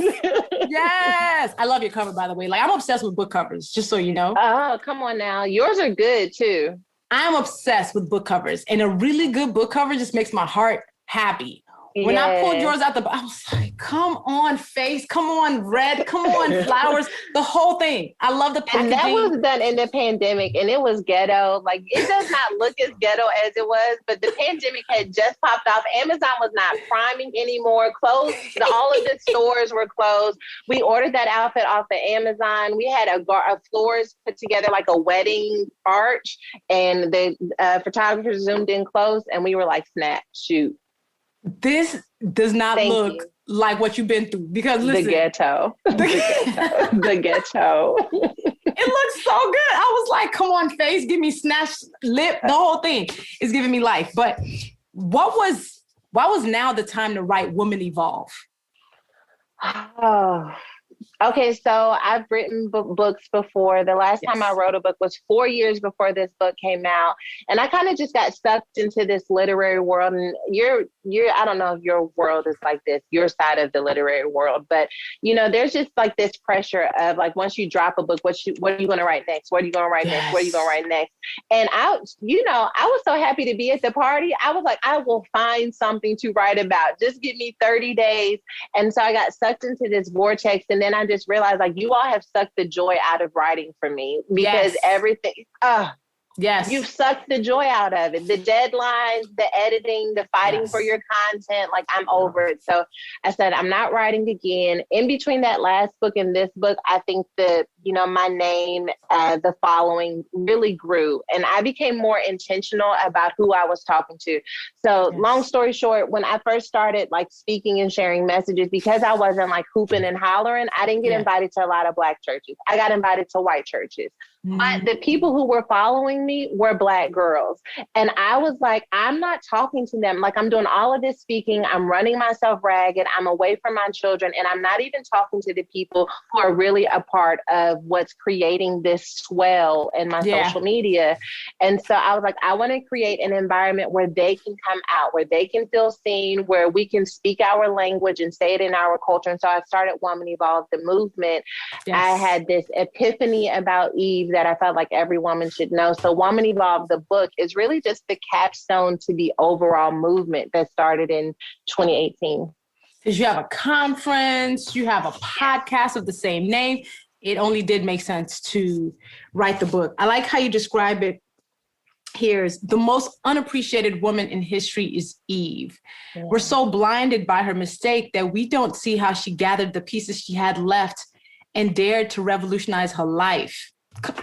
Yes. I love your cover, by the way. Like, I'm obsessed with book covers, just so you know. Oh, come on now. Yours are good, too. I'm obsessed with book covers. And a really good book cover just makes my heart happy. When I pulled yours out I was like, come on, face, come on, red, come on, flowers, the whole thing. I love the packaging. And that was done in the pandemic, and it was ghetto. Like, it does not look as ghetto as it was, but the pandemic had just popped off. Amazon was not priming anymore. All of the stores were closed. We ordered that outfit off of Amazon. We had a floors put together like a wedding arch, and the photographer zoomed in close, and we were like, snap, shoot. This does not look like what you've been through, because listen. The ghetto. The ghetto. It looks so good. I was like, come on, face, give me snatch lip. The whole thing is giving me life. But why was now the time to write Woman Evolve? Oh. Okay, so I've written books before. The last time I wrote a book was 4 years before this book came out. And I kind of just got sucked into this literary world. And I don't know if your world is like this, your side of the literary world. But, you know, there's just like this pressure of like, once you drop a book, what are you going to write next? What are you going to write next? What are you going to write next? And I was so happy to be at the party. I was like, I will find something to write about. Just give me 30 days. And so I got sucked into this vortex. And then I just realized, like, you all have sucked the joy out of writing for me, because everything, Yes. You've sucked the joy out of it. The deadlines, the editing, the fighting for your content, like I'm over it. So I said, I'm not writing again. In between that last book and this book, I think that, you know, my name, the following really grew, and I became more intentional about who I was talking to. So long story short, when I first started like speaking and sharing messages, because I wasn't like hooping and hollering, I didn't get invited to a lot of Black churches. I got invited to white churches. But the people who were following me were Black girls. And I was like, I'm not talking to them. Like, I'm doing all of this speaking. I'm running myself ragged. I'm away from my children. And I'm not even talking to the people who are really a part of what's creating this swell in my social media. And so I was like, I want to create an environment where they can come out, where they can feel seen, where we can speak our language and say it in our culture. And so I started Woman Evolve, the movement. I had this epiphany about Eve that I felt like every woman should know. So Woman Evolve, the book, is really just the capstone to the overall movement that started in 2018. Because you have a conference, you have a podcast of the same name. It only did make sense to write the book. I like how you describe it. Here's the most unappreciated woman in history is Eve. We're so blinded by her mistake that we don't see how she gathered the pieces she had left and dared to revolutionize her life. Come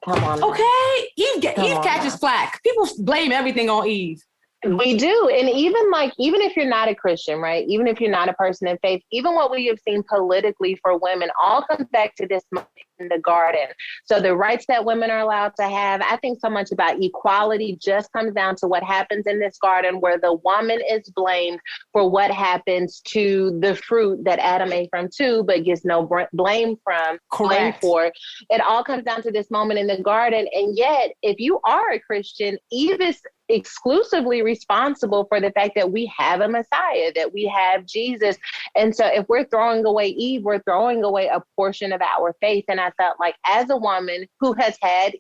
on. Okay. Eve catches flack. People blame everything on Eve. We do. And even if you're not a Christian, right? Even if you're not a person in faith, even what we have seen politically for women all comes back to this moment in the garden. So the rights that women are allowed to have, I think so much about equality just comes down to what happens in this garden, where the woman is blamed for what happens to the fruit that Adam ate from too, but gets no blame for. It all comes down to this moment in the garden. And yet, if you are a Christian, Eve is exclusively responsible for the fact that we have a Messiah, that we have Jesus. And so if we're throwing away Eve, we're throwing away a portion of our faith. And I felt like, as a woman who has had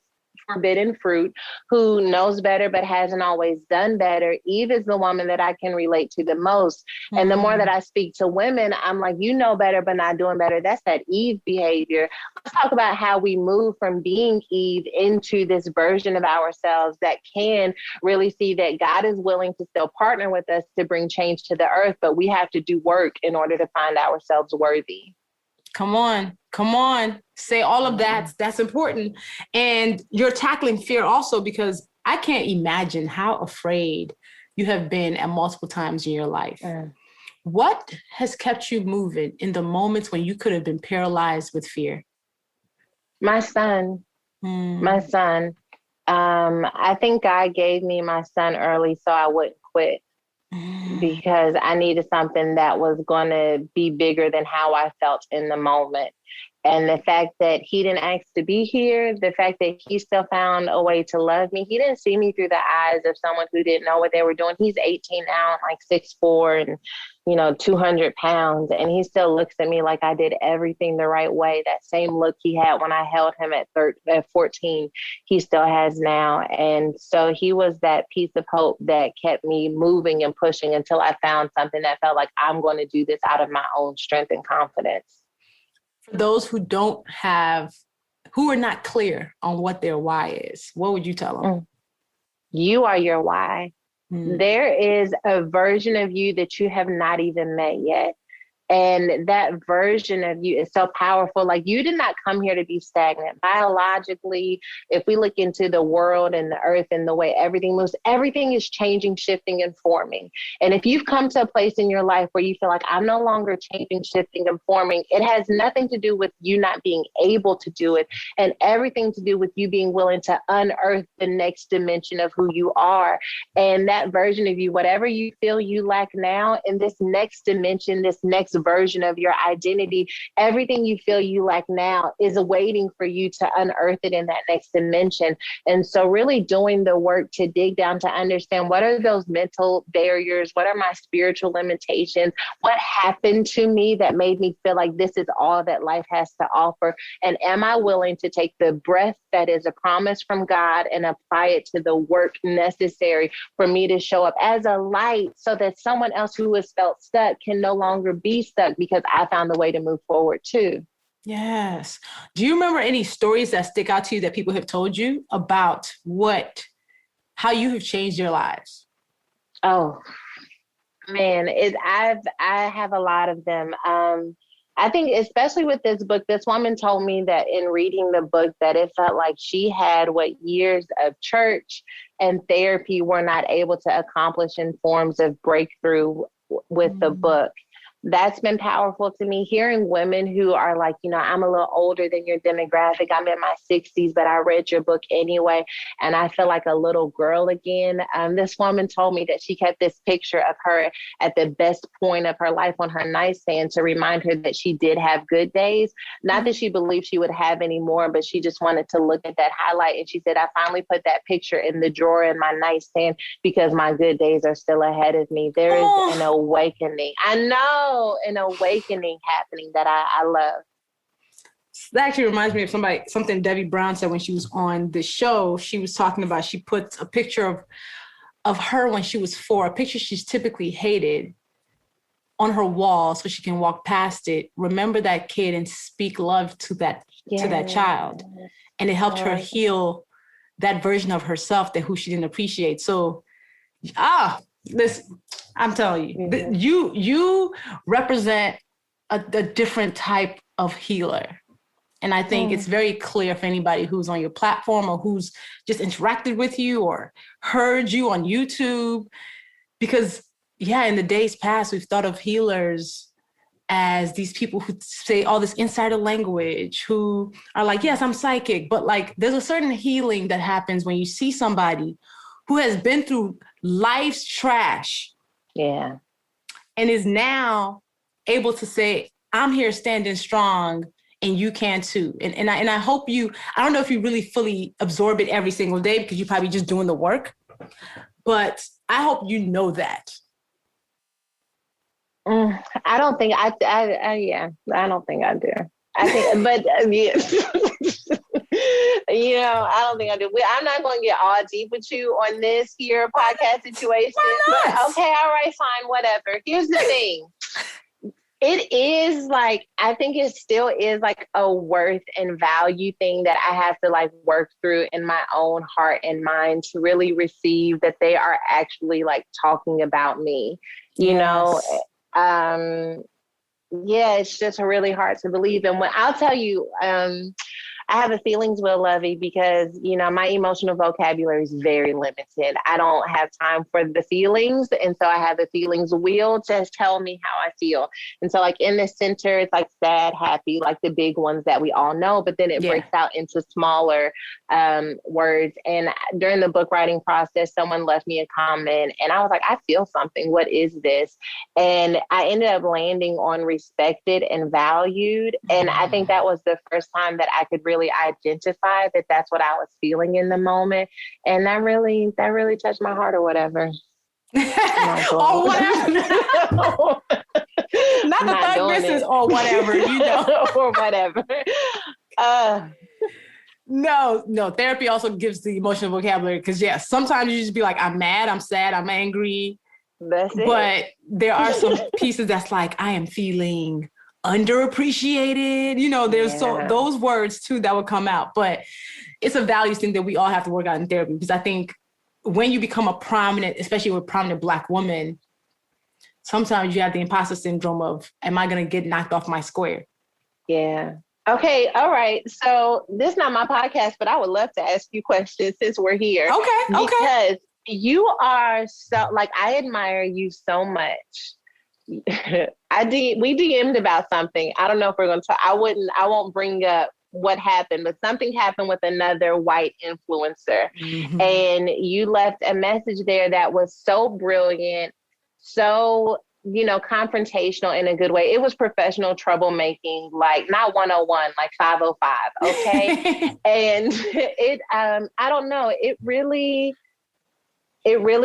forbidden fruit, who knows better but hasn't always done better, Eve is the woman that I can relate to the most. And the more that I speak to women, I'm like, you know better but not doing better. That's that Eve behavior. Let's talk about how we move from being Eve into this version of ourselves that can really see that God is willing to still partner with us to bring change to the earth, but we have to do work in order to find ourselves worthy. Come on. Say all of that. That's important. And you're tackling fear also, because I can't imagine how afraid you have been at multiple times in your life. What has kept you moving in the moments when you could have been paralyzed with fear? My son. I think God gave me my son early so I wouldn't quit. Because I needed something that was going to be bigger than how I felt in the moment. And the fact that he didn't ask to be here, the fact that he still found a way to love me. He didn't see me through the eyes of someone who didn't know what they were doing. He's 18 now, like 6'4", and 200 pounds. And he still looks at me like I did everything the right way. That same look he had when I held him at 14, he still has now. And so he was that piece of hope that kept me moving and pushing until I found something that felt like I'm going to do this out of my own strength and confidence. For those who who are not clear on what their why is, what would you tell them? You are your why. There is a version of you that you have not even met yet. And that version of you is so powerful. Like, you did not come here to be stagnant. Biologically, if we look into the world and the earth and the way everything moves, everything is changing, shifting, and forming. And if you've come to a place in your life where you feel like I'm no longer changing, shifting, and forming, it has nothing to do with you not being able to do it, and everything to do with you being willing to unearth the next dimension of who you are. And that version of you, whatever you feel you lack now, in this next dimension, this next version of your identity, everything you feel you lack now is waiting for you to unearth it in that next dimension. And so really doing the work to dig down to understand, what are those mental barriers? What are my spiritual limitations? What happened to me that made me feel like this is all that life has to offer? And am I willing to take the breath that is a promise from God and apply it to the work necessary for me to show up as a light, so that someone else who has felt stuck can no longer be stuck, because I found the way to move forward too? Yes. Do you remember any stories that stick out to you that people have told you about how you have changed your lives? Oh man, I have a lot of them. I think especially with this book, this woman told me that in reading the book that it felt like she had what years of church and therapy were not able to accomplish in forms of breakthrough with the book. That's been powerful to me. Hearing women who are like, I'm a little older than your demographic. I'm in my 60s, but I read your book anyway. And I feel like a little girl again. This woman told me that she kept this picture of her at the best point of her life on her nightstand to remind her that she did have good days. Not that she believed she would have any more, but she just wanted to look at that highlight. And she said, I finally put that picture in the drawer in my nightstand because my good days are still ahead of me. There is an awakening. I know. An awakening happening that I love. That actually reminds me of something Debbie Brown said when she was on the show. She was talking about, she put a picture of her when she was 4, a picture she's typically hated, on her wall so she can walk past it, remember that kid and speak love to that child. And it helped her heal that version of herself who she didn't appreciate. So, listen, I'm telling you, you represent a different type of healer. And I think it's very clear for anybody who's on your platform or who's just interacted with you or heard you on YouTube. Because, in the days past, we've thought of healers as these people who say all this insider language, who are like, yes, I'm psychic. But like, there's a certain healing that happens when you see somebody who has been through life's trash. Yeah. And is now able to say, I'm here standing strong and you can too. And I hope I don't know if you really fully absorb it every single day because you're probably just doing the work, but I hope you know that. I don't think I don't think I do. I think, but I don't think I do. I'm not going to get all deep with you on this here podcast situation. But okay, all right, fine, whatever. Here's the thing. It is like, I think it still is like a worth and value thing that I have to like work through in my own heart and mind to really receive that they are actually like talking about me, you know? It's just really hard to believe. And when I'll tell you, I have a feelings wheel, Luvvie, because, my emotional vocabulary is very limited. I don't have time for the feelings. And so I have the feelings wheel to tell me how I feel. And so like in the center, it's like sad, happy, like the big ones that we all know, but then it breaks out into smaller words. And during the book writing process, someone left me a comment and I was like, I feel something. What is this? And I ended up landing on respected and valued. And I think that was the first time that I could really identify that that's what I was feeling in the moment. And that really touched my heart or whatever. Or whatever. Not the thug misses or whatever, or whatever. No, therapy also gives the emotional vocabulary because sometimes you just be like, I'm mad, I'm sad, I'm angry. That's it. But there are some pieces that's like, I am feeling underappreciated. There's those words too that would come out. But it's a values thing that we all have to work out in therapy because I think when you become a prominent, especially with prominent Black woman, sometimes you have the imposter syndrome of, am I going to get knocked off my square? Yeah. Okay. All right. So this is not my podcast, but I would love to ask you questions since we're here. Okay. Because you are so, like, I admire you so much. We DM'd about something. I don't know if we're going to talk. I won't bring up what happened, but something happened with another white influencer. Mm-hmm. And you left a message there that was so brilliant, so, confrontational in a good way. It was professional troublemaking, like not 101, like 505. Okay. And I don't know, it really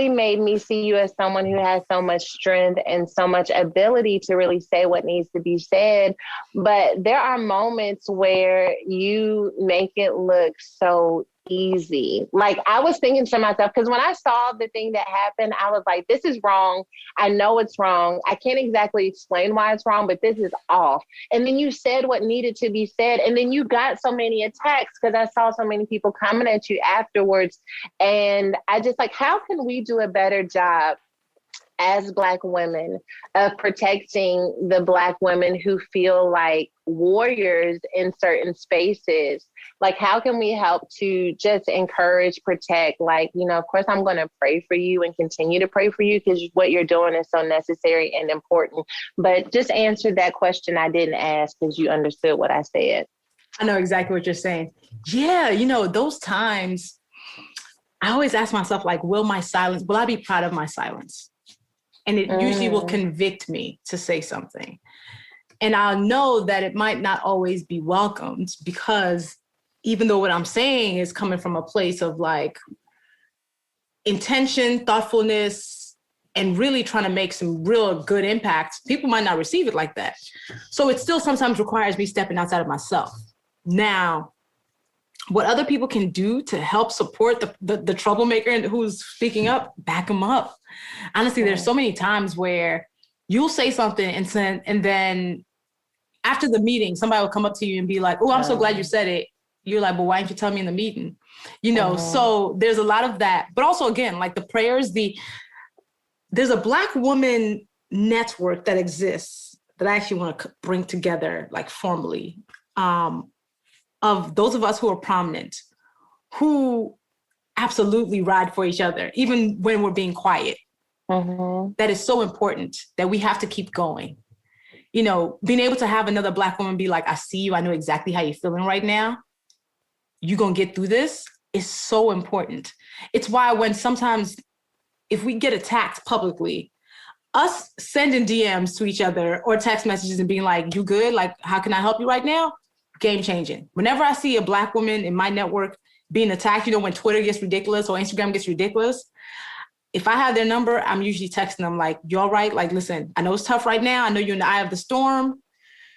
made me see you as someone who has so much strength and so much ability to really say what needs to be said. But there are moments where you make it look so easy. Like I was thinking to myself, because when I saw the thing that happened, I was like, this is wrong. I know it's wrong. I can't exactly explain why it's wrong, but this is off. And then you said what needed to be said. And then you got so many attacks because I saw so many people coming at you afterwards. And I just like, how can we do a better job as Black women of protecting the Black women who feel like warriors in certain spaces? Like, how can we help to just encourage, protect? Like, you know, of course, I'm going to pray for you and continue to pray for you because what you're doing is so necessary and important. But just answer that question I didn't ask because you understood what I said. I know exactly what you're saying. Yeah, you know, those times, I always ask myself, like, will I be proud of my silence? And it usually will convict me to say something. And I'll know that it might not always be welcomed because even though what I'm saying is coming from a place of like intention, thoughtfulness, and really trying to make some real good impact, people might not receive it like that. So it still sometimes requires me stepping outside of myself. Now, what other people can do to help support the troublemaker who's speaking up, back them up. Honestly, there's so many times where you'll say something and then after the meeting, somebody will come up to you and be like, oh, I'm so glad you said it. You're like, but why didn't you tell me in the meeting? You know, so there's a lot of that. But also, again, like the prayers, there's a Black woman network that exists that I actually want to bring together, like formally, of those of us who are prominent, who absolutely ride for each other, even when we're being quiet. That is so important that we have to keep going. You know, being able to have another Black woman be like, I see you, I know exactly how you're feeling right now. You're going to get through this is so important. It's why when sometimes if we get attacked publicly, us sending DMs to each other or text messages and being like, you good? Like, how can I help you right now? Game changing. Whenever I see a Black woman in my network being attacked, you know, when Twitter gets ridiculous or Instagram gets ridiculous, if I have their number, I'm usually texting them like, you all right? Like, listen, I know it's tough right now. I know you're in the eye of the storm.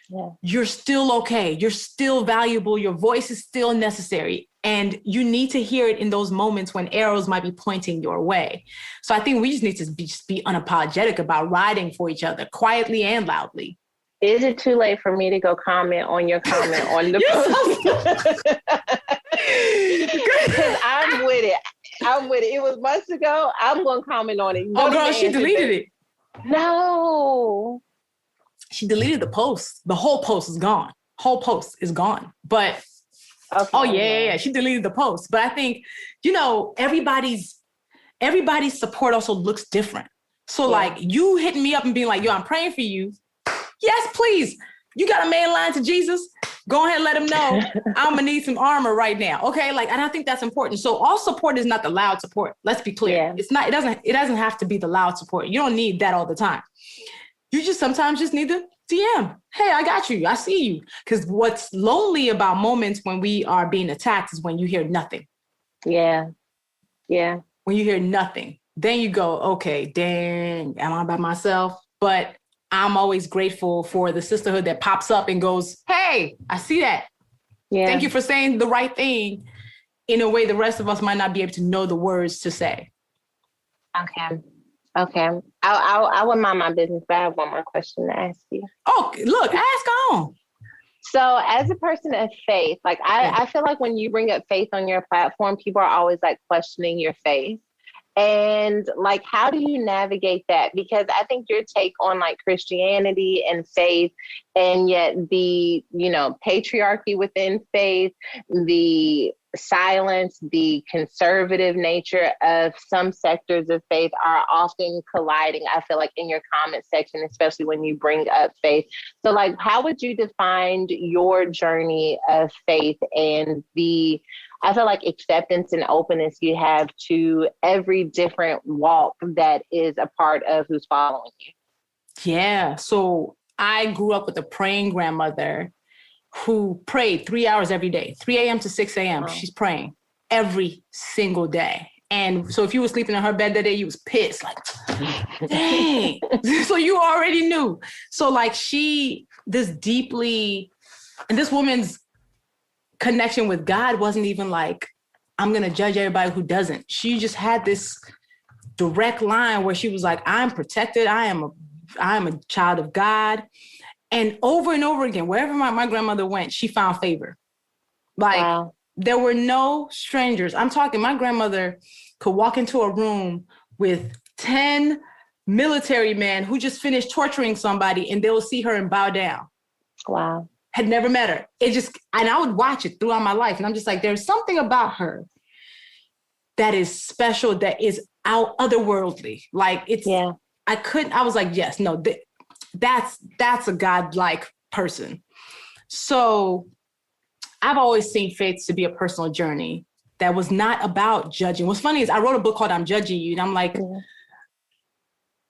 Yeah. You're still okay. You're still valuable. Your voice is still necessary. And you need to hear it in those moments when arrows might be pointing your way. So I think we just need to be unapologetic about riding for each other quietly and loudly. Is it too late for me to go comment on your comment on the post? Because I'm with it. It was months ago. I'm going to comment on it. Oh, girl, she deleted it. No. She deleted the post. The whole post is gone. Whole post is gone. But, okay, oh, yeah. She deleted the post. But I think, you know, everybody's support also looks different. So, like, you hitting me up and being like, yo, I'm praying for you. Yes, please. You got a man lying to Jesus? Go ahead and let him know I'm gonna need some armor right now. Okay. Like, and I think that's important. So all support is not the loud support. Let's be clear. Yeah. It's not, it doesn't have to be the loud support. You don't need that all the time. You just sometimes just need the DM. Hey, I got you. I see you. Because what's lonely about moments when we are being attacked is when you hear nothing. Yeah. Yeah. When you hear nothing, then you go, okay, dang, am I by myself? But I'm always grateful for the sisterhood that pops up and goes, hey, I see that. Yeah. Thank you for saying the right thing in a way the rest of us might not be able to know the words to say. Okay. I wouldn't mind my business, but I have one more question to ask you. Oh, look, ask on. So as a person of faith, like I feel like when you bring up faith on your platform, people are always like questioning your faith. And like, how do you navigate that? Because I think your take on like Christianity and faith, and yet the, you know, patriarchy within faith, the silence, the conservative nature of some sectors of faith are often colliding, I feel like, in your comment section, especially when you bring up faith. So like, how would you define your journey of faith and the, I feel like, acceptance and openness you have to every different walk that is a part of who's following you? Yeah. So I grew up with a praying grandmother who prayed 3 hours every day, 3 a.m. to 6 a.m. Wow. She's praying every single day. And so if you were sleeping in her bed that day, you was pissed, like, dang. So you already knew. So like this woman's connection with God wasn't even like I'm going to judge everybody who doesn't. She just had this direct line where she was like, I'm protected. I am a child of God. And over again, wherever my grandmother went, she found favor. Like, wow. There were no strangers. I'm talking, my grandmother could walk into a room with 10 military men who just finished torturing somebody, and they will see her and bow down. Wow. Had never met her. And I would watch it throughout my life. And I'm just like, there's something about her that is special, that is otherworldly. Like I was like, yes, no, that's a God-like person. So I've always seen faith to be a personal journey that was not about judging. What's funny is I wrote a book called I'm Judging You. And I'm like,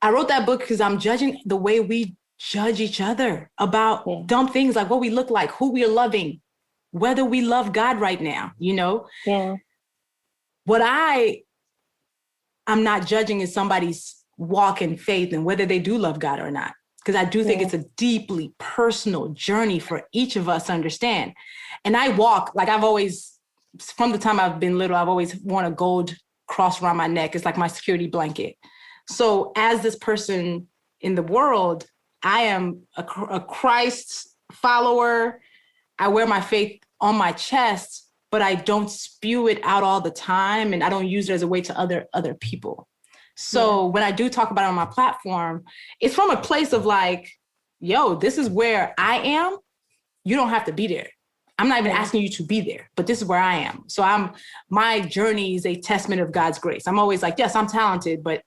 I wrote that book because I'm judging the way we judge each other about dumb things like what we look like, who we are loving, whether we love God right now, you know? Yeah. What I'm not judging is somebody's walk in faith and whether they do love God or not. Because I do think it's a deeply personal journey for each of us to understand. And I walk, like I've always, from the time I've been little, I've always worn a gold cross around my neck. It's like my security blanket. So as this person in the world, I am a Christ follower. I wear my faith on my chest, but I don't spew it out all the time. And I don't use it as a way to other people. So when I do talk about it on my platform, it's from a place of like, yo, this is where I am. You don't have to be there. I'm not even asking you to be there, but this is where I am. So my journey is a testament of God's grace. I'm always like, yes, I'm talented, but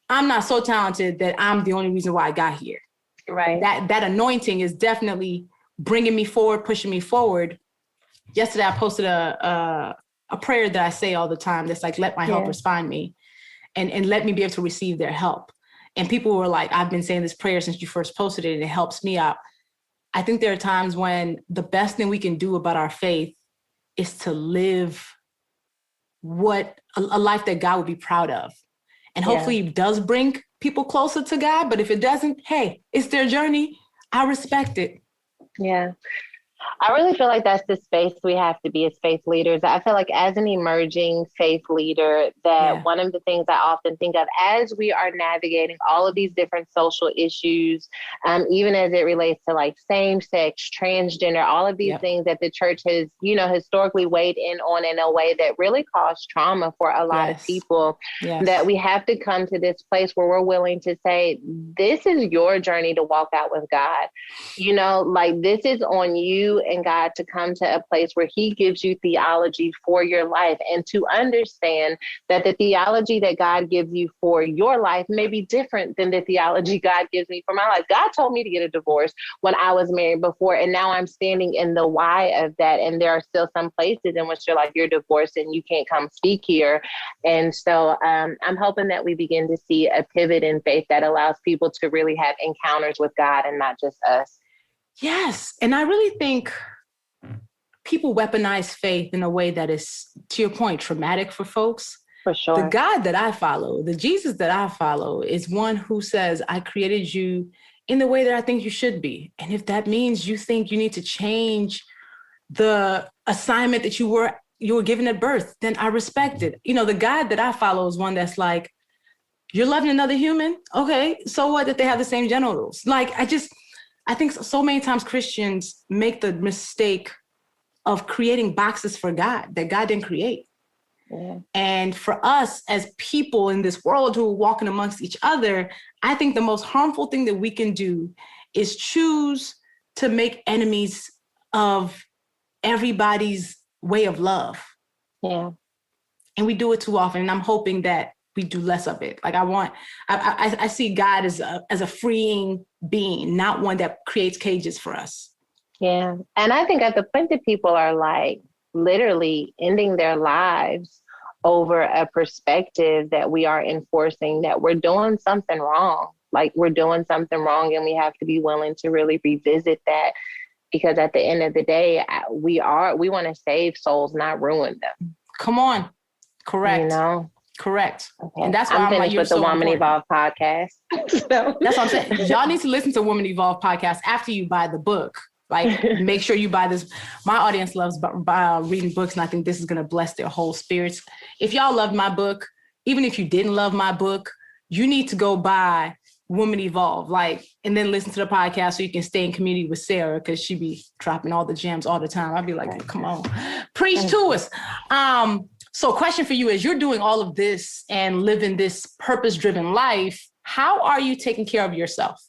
I'm not so talented that I'm the only reason why I got here. Right. That anointing is definitely bringing me forward, pushing me forward. Yesterday, I posted a prayer that I say all the time. That's like, let my helpers find me and let me be able to receive their help. And people were like, I've been saying this prayer since you first posted it and it helps me out. I think there are times when the best thing we can do about our faith is to live a life that God would be proud of. And hopefully it does bring people closer to God. But if it doesn't, hey, it's their journey. I respect it. Yeah. I really feel like that's the space we have to be as faith leaders. I feel like as an emerging faith leader, that one of the things I often think of as we are navigating all of these different social issues, even as it relates to like same sex, transgender, all of these things that the church has, historically weighed in on in a way that really caused trauma for a lot of people, that we have to come to this place where we're willing to say, this is your journey to walk out with God. Like this is on you and God to come to a place where he gives you theology for your life, and to understand that the theology that God gives you for your life may be different than the theology God gives me for my life. God told me to get a divorce when I was married before, and now I'm standing in the why of that. And there are still some places in which you're like, you're divorced and you can't come speak here. And so I'm hoping that we begin to see a pivot in faith that allows people to really have encounters with God and not just us. Yes. And I really think people weaponize faith in a way that is, to your point, traumatic for folks. For sure. The God that I follow, the Jesus that I follow, is one who says, I created you in the way that I think you should be. And if that means you think you need to change the assignment that you were given at birth, then I respect it. The God that I follow is one that's like, you're loving another human? Okay, so what that they have the same genitals? Like, I think so many times Christians make the mistake of creating boxes for God that God didn't create. Yeah. And for us as people in this world who are walking amongst each other, I think the most harmful thing that we can do is choose to make enemies of everybody's way of love. Yeah. And we do it too often. And I'm hoping that we do less of it. Like I see God as a freeing being, not one that creates cages for us. Yeah. And I think at the point that people are like literally ending their lives over a perspective that we are enforcing, that we're doing something wrong. Like we're doing something wrong, and we have to be willing to really revisit that, because at the end of the day, we want to save souls, not ruin them. Come on. Correct. Correct. Okay. And that's why I'm like, you're with the Woman Evolve podcast. So. That's what I'm saying. Y'all need to listen to Woman Evolve podcast after you buy the book. Like, make sure you buy this. My audience loves reading books, and I think this is going to bless their whole spirits. If y'all loved my book, even if you didn't love my book, you need to go buy Woman Evolve, and then listen to the podcast so you can stay in community with Sarah, because she be dropping all the gems all the time. I'd be like, come on, preach to us. So question for you is, you're doing all of this and living this purpose-driven life. How are you taking care of yourself?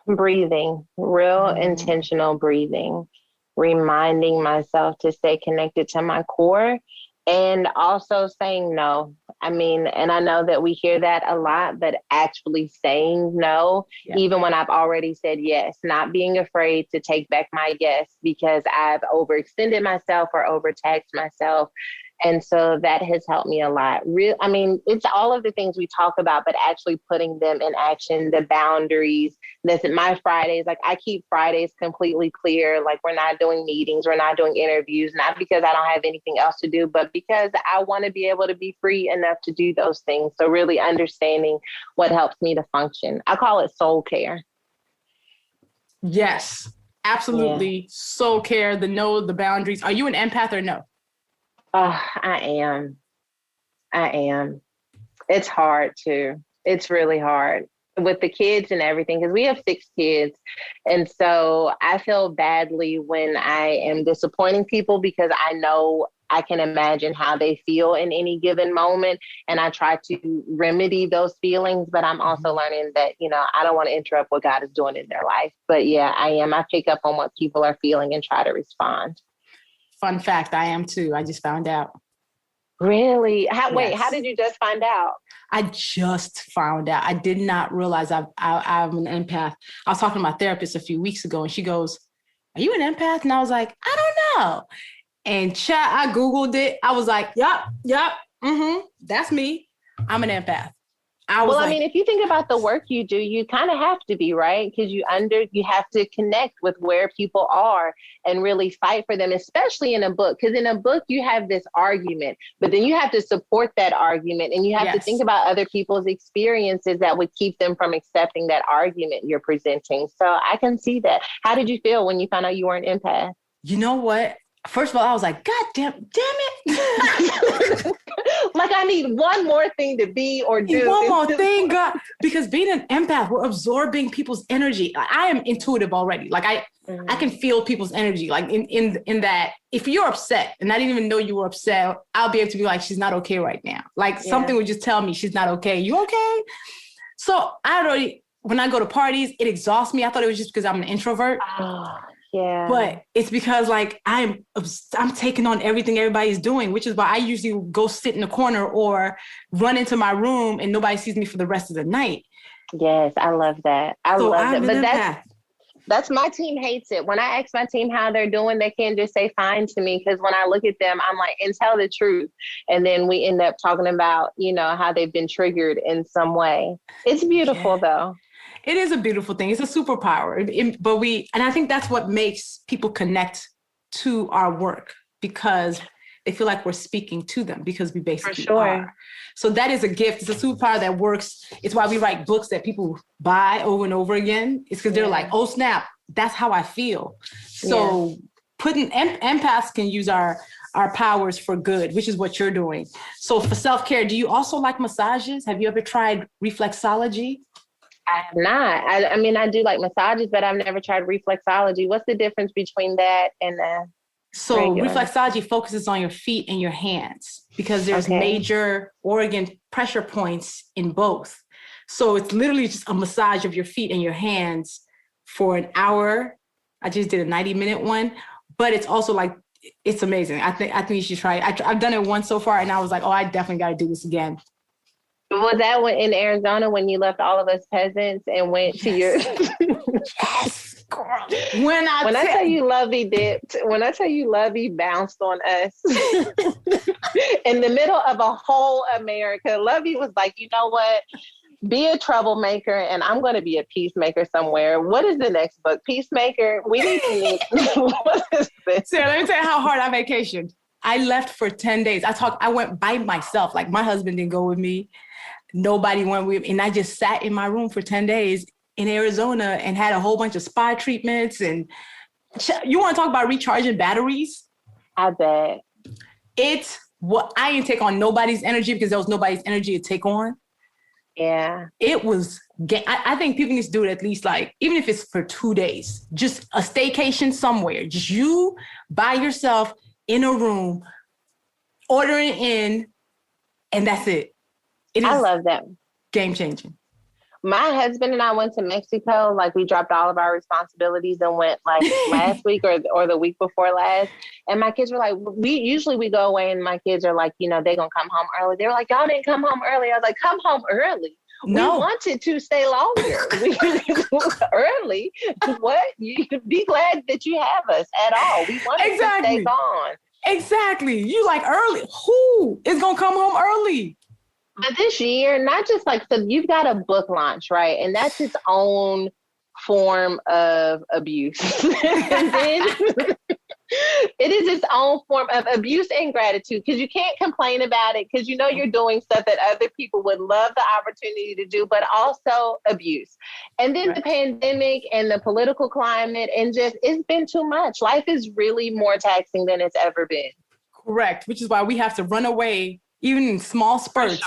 Breathing, real intentional breathing, reminding myself to stay connected to my core, and also saying no. I mean, and I know that we hear that a lot, but actually saying no, even when I've already said yes, not being afraid to take back my yes because I've overextended myself or overtaxed myself. And so that has helped me a lot. I mean, it's all of the things we talk about, but actually putting them in action, the boundaries. Listen, my Fridays, I keep Fridays completely clear. Like, we're not doing meetings, we're not doing interviews, not because I don't have anything else to do, but because I want to be able to be free enough to do those things. So really understanding what helps me to function. I call it soul care. Yes, absolutely. Yeah. Soul care, the boundaries. Are you an empath or no? Oh, I am. It's hard too. It's really hard with the kids and everything, because we have 6 kids. And so I feel badly when I am disappointing people, because I know I can imagine how they feel in any given moment. And I try to remedy those feelings, but I'm also learning that, I don't want to interrupt what God is doing in their life. But yeah, I am. I pick up on what people are feeling and try to respond. Fun fact, I am too. I just found out. Really? Wait, how did you just find out? I just found out. I did not realize I'm an empath. I was talking to my therapist a few weeks ago, and she goes, "Are you an empath?" And I was like, "I don't know." And I Googled it. I was like, yep, that's me. I'm an empath. I mean, if you think about the work you do, you kind of have to be, right? Because you have to connect with where people are and really fight for them, especially in a book. Because in a book, you have this argument, but then you have to support that argument, and you have to think about other people's experiences that would keep them from accepting that argument you're presenting. So I can see that. How did you feel when you found out you were an empath? You know what? First of all, I was like, God damn it. Like, I need one more thing to be or do. One more thing, God. Because being an empath, we're absorbing people's energy. I am intuitive already. Like, I can feel people's energy. Like, in that, if you're upset and I didn't even know you were upset, I'll be able to be like, she's not okay right now. Like, something would just tell me she's not okay. You okay? So when I go to parties, it exhausts me. I thought it was just because I'm an introvert. Yeah. But it's because I'm taking on everything everybody's doing, which is why I usually go sit in the corner or run into my room and nobody sees me for the rest of the night. Yes, I love that. I love that. But that's my team hates it. When I ask my team how they're doing, they can't just say fine to me, because when I look at them, I'm like, and tell the truth. And then we end up talking about, how they've been triggered in some way. It's beautiful though. It is a beautiful thing. It's a superpower. And I think that's what makes people connect to our work, because they feel like we're speaking to them, because we basically are. So that is a gift. It's a superpower that works. It's why we write books that people buy over and over again. It's because they're like, oh snap, that's how I feel. So putting empaths can use our powers for good, which is what you're doing. So for self-care, do you also like massages? Have you ever tried reflexology? I have not. I mean, I do like massages, but I've never tried reflexology. What's the difference between that and So reflexology focuses on your feet and your hands, because there's major organ pressure points in both. So it's literally just a massage of your feet and your hands for an hour. I just did a 90-minute one, but it's also it's amazing. I think you should try it. I've done it once so far, and I was like, oh, I definitely got to do this again. Was that in Arizona when you left all of us peasants and went to your... Yes, girl. When I tell you Luvvie dipped, when I tell you Luvvie bounced on us in the middle of a whole America, Luvvie was like, you know what? Be a troublemaker, and I'm going to be a peacemaker somewhere. What is the next book? Peacemaker? We need to meet. What is this? So let me tell you how hard I vacationed. I left for 10 days. I went by myself. Like, my husband didn't go with me. Nobody went with me. And I just sat in my room for 10 days in Arizona and had a whole bunch of spa treatments. And you want to talk about recharging batteries? I bet. It's what I didn't take on nobody's energy because there was nobody's energy to take on. Yeah. It was, I think people need to do it at least like, even if it's for 2 days, just a staycation somewhere, just you by yourself in a room, ordering in, and that's it. It is I love that. Game changing. My husband and I went to Mexico. Like, we dropped all of our responsibilities and went like last week or the week before last. And my kids were like, we go away and my kids are like, you know, they're going to come home early. They were like, y'all didn't come home early. I was like, come home early. No. We wanted to stay longer. Early. What? You be glad that you have us at all. We wanted to stay gone. Exactly. You like early. Who is going to come home early? But this year, not just like, so you've got a book launch, right? And that's its own form of abuse. And then it is its own form of abuse and gratitude, because you can't complain about it because you know you're doing stuff that other people would love the opportunity to do, but also abuse. And then the pandemic and the political climate, and just, it's been too much. Life is really more taxing than it's ever been. Correct, which is why we have to run away, even in small spurts,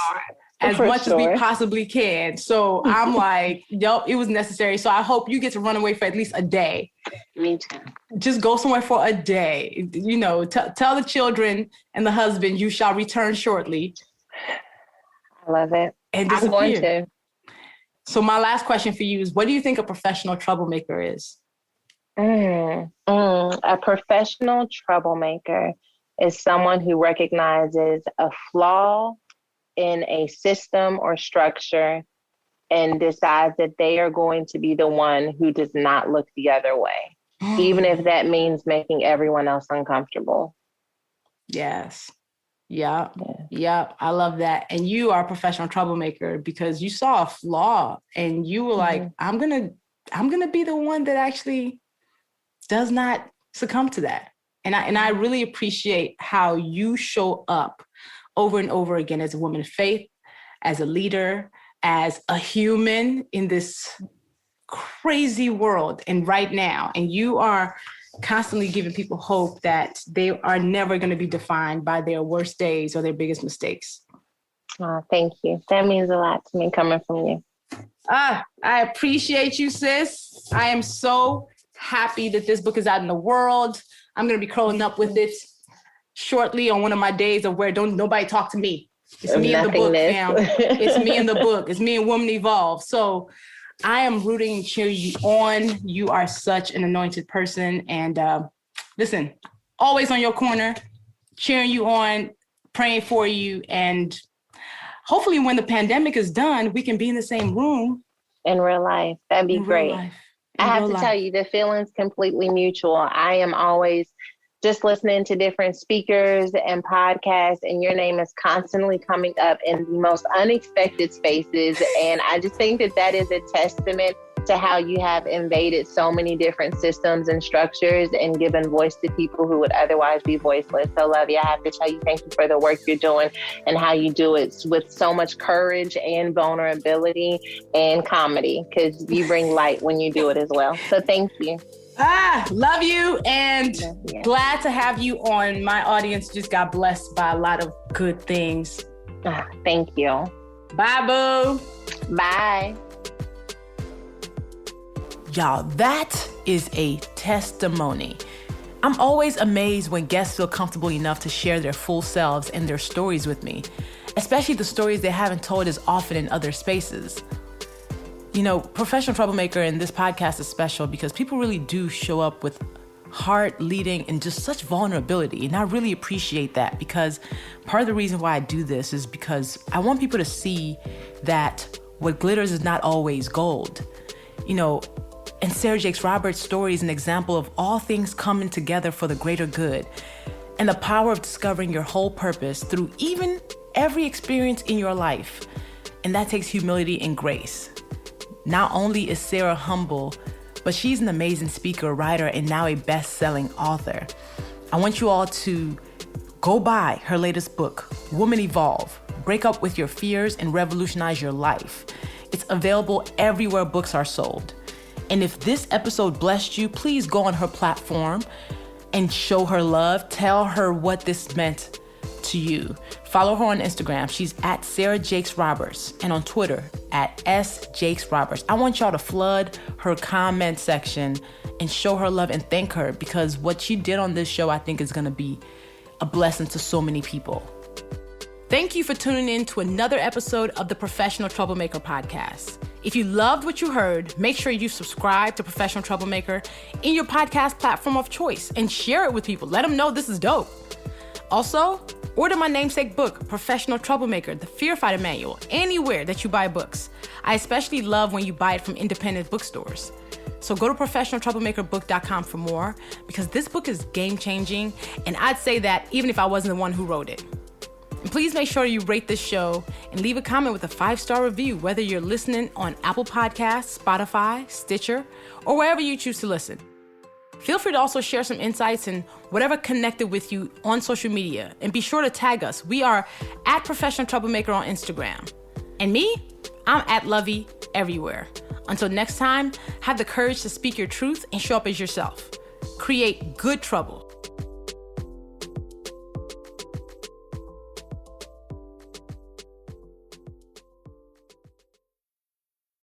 as much as we possibly can. So I'm like, yep, it was necessary. So I hope you get to run away for at least a day. Me too. Just go somewhere for a day. You know, tell the children and the husband, you shall return shortly. I love it. And I'm going to. So my last question for you is, what do you think a professional troublemaker is? A professional troublemaker is someone who recognizes a flaw in a system or structure and decides that they are going to be the one who does not look the other way, even if that means making everyone else uncomfortable. Yes. Yeah. I love that. And you are a professional troublemaker because you saw a flaw and you were like, I'm going to be the one that actually does not succumb to that. And I really appreciate how you show up over and over again as a woman of faith, as a leader, as a human in this crazy world and right now. And you are constantly giving people hope that they are never going to be defined by their worst days or their biggest mistakes. Oh, thank you. That means a lot to me coming from you. I appreciate you, sis. I am so happy that this book is out in the world. I'm going to be curling up with it shortly on one of my days of where don't nobody talk to me. It's me in the book, fam. It's me in the book. It's me and Woman Evolve. So I am rooting and cheering you on. You are such an anointed person. And listen, always on your corner, cheering you on, praying for you. And hopefully when the pandemic is done, we can be in the same room. In real life. That'd be great. I have to tell you, the feeling's completely mutual. I am always just listening to different speakers and podcasts, and your name is constantly coming up in the most unexpected spaces. And I just think that is a testament to how you have invaded so many different systems and structures and given voice to people who would otherwise be voiceless. So, Luvvie, I have to tell you, thank you for the work you're doing and how you do it with so much courage and vulnerability and comedy, because you bring light when you do it as well. So thank you. Love you, and glad to have you on. My audience just got blessed by a lot of good things. Thank you. Bye, boo. Bye. Y'all, that is a testimony. I'm always amazed when guests feel comfortable enough to share their full selves and their stories with me, especially the stories they haven't told as often in other spaces. You know, Professional Troublemaker and this podcast is special because people really do show up with heart, leading, and just such vulnerability. And I really appreciate that, because part of the reason why I do this is because I want people to see that what glitters is not always gold. You know, and Serita Jakes' Roberts' story is an example of all things coming together for the greater good and the power of discovering your whole purpose through even every experience in your life. And that takes humility and grace. Not only is Sarah humble, but she's an amazing speaker, writer, and now a best-selling author. I want you all to go buy her latest book, Woman Evolve, Break Up With Your Fears and Revolutionize Your Life. It's available everywhere books are sold. And if this episode blessed you, please go on her platform and show her love. Tell her what this meant to you. Follow her on Instagram. She's at Serita Jakes Roberts, and on Twitter at @SJakesRoberts. I want y'all to flood her comment section and show her love and thank her, because what she did on this show, I think, is going to be a blessing to so many people. Thank you for tuning in to another episode of the Professional Troublemaker podcast. If you loved what you heard, make sure you subscribe to Professional Troublemaker in your podcast platform of choice and share it with people. Let them know this is dope. Also, order my namesake book, Professional Troublemaker, the Fear Fighter Manual, anywhere that you buy books. I especially love when you buy it from independent bookstores. So go to professionaltroublemakerbook.com for more, because this book is game-changing, and I'd say that even if I wasn't the one who wrote it. And please make sure you rate this show and leave a comment with a 5-star review, whether you're listening on Apple Podcasts, Spotify, Stitcher, or wherever you choose to listen. Feel free to also share some insights and whatever connected with you on social media. And be sure to tag us. We are at Professional Troublemaker on Instagram. And me, I'm at Luvvie everywhere. Until next time, have the courage to speak your truth and show up as yourself. Create good trouble.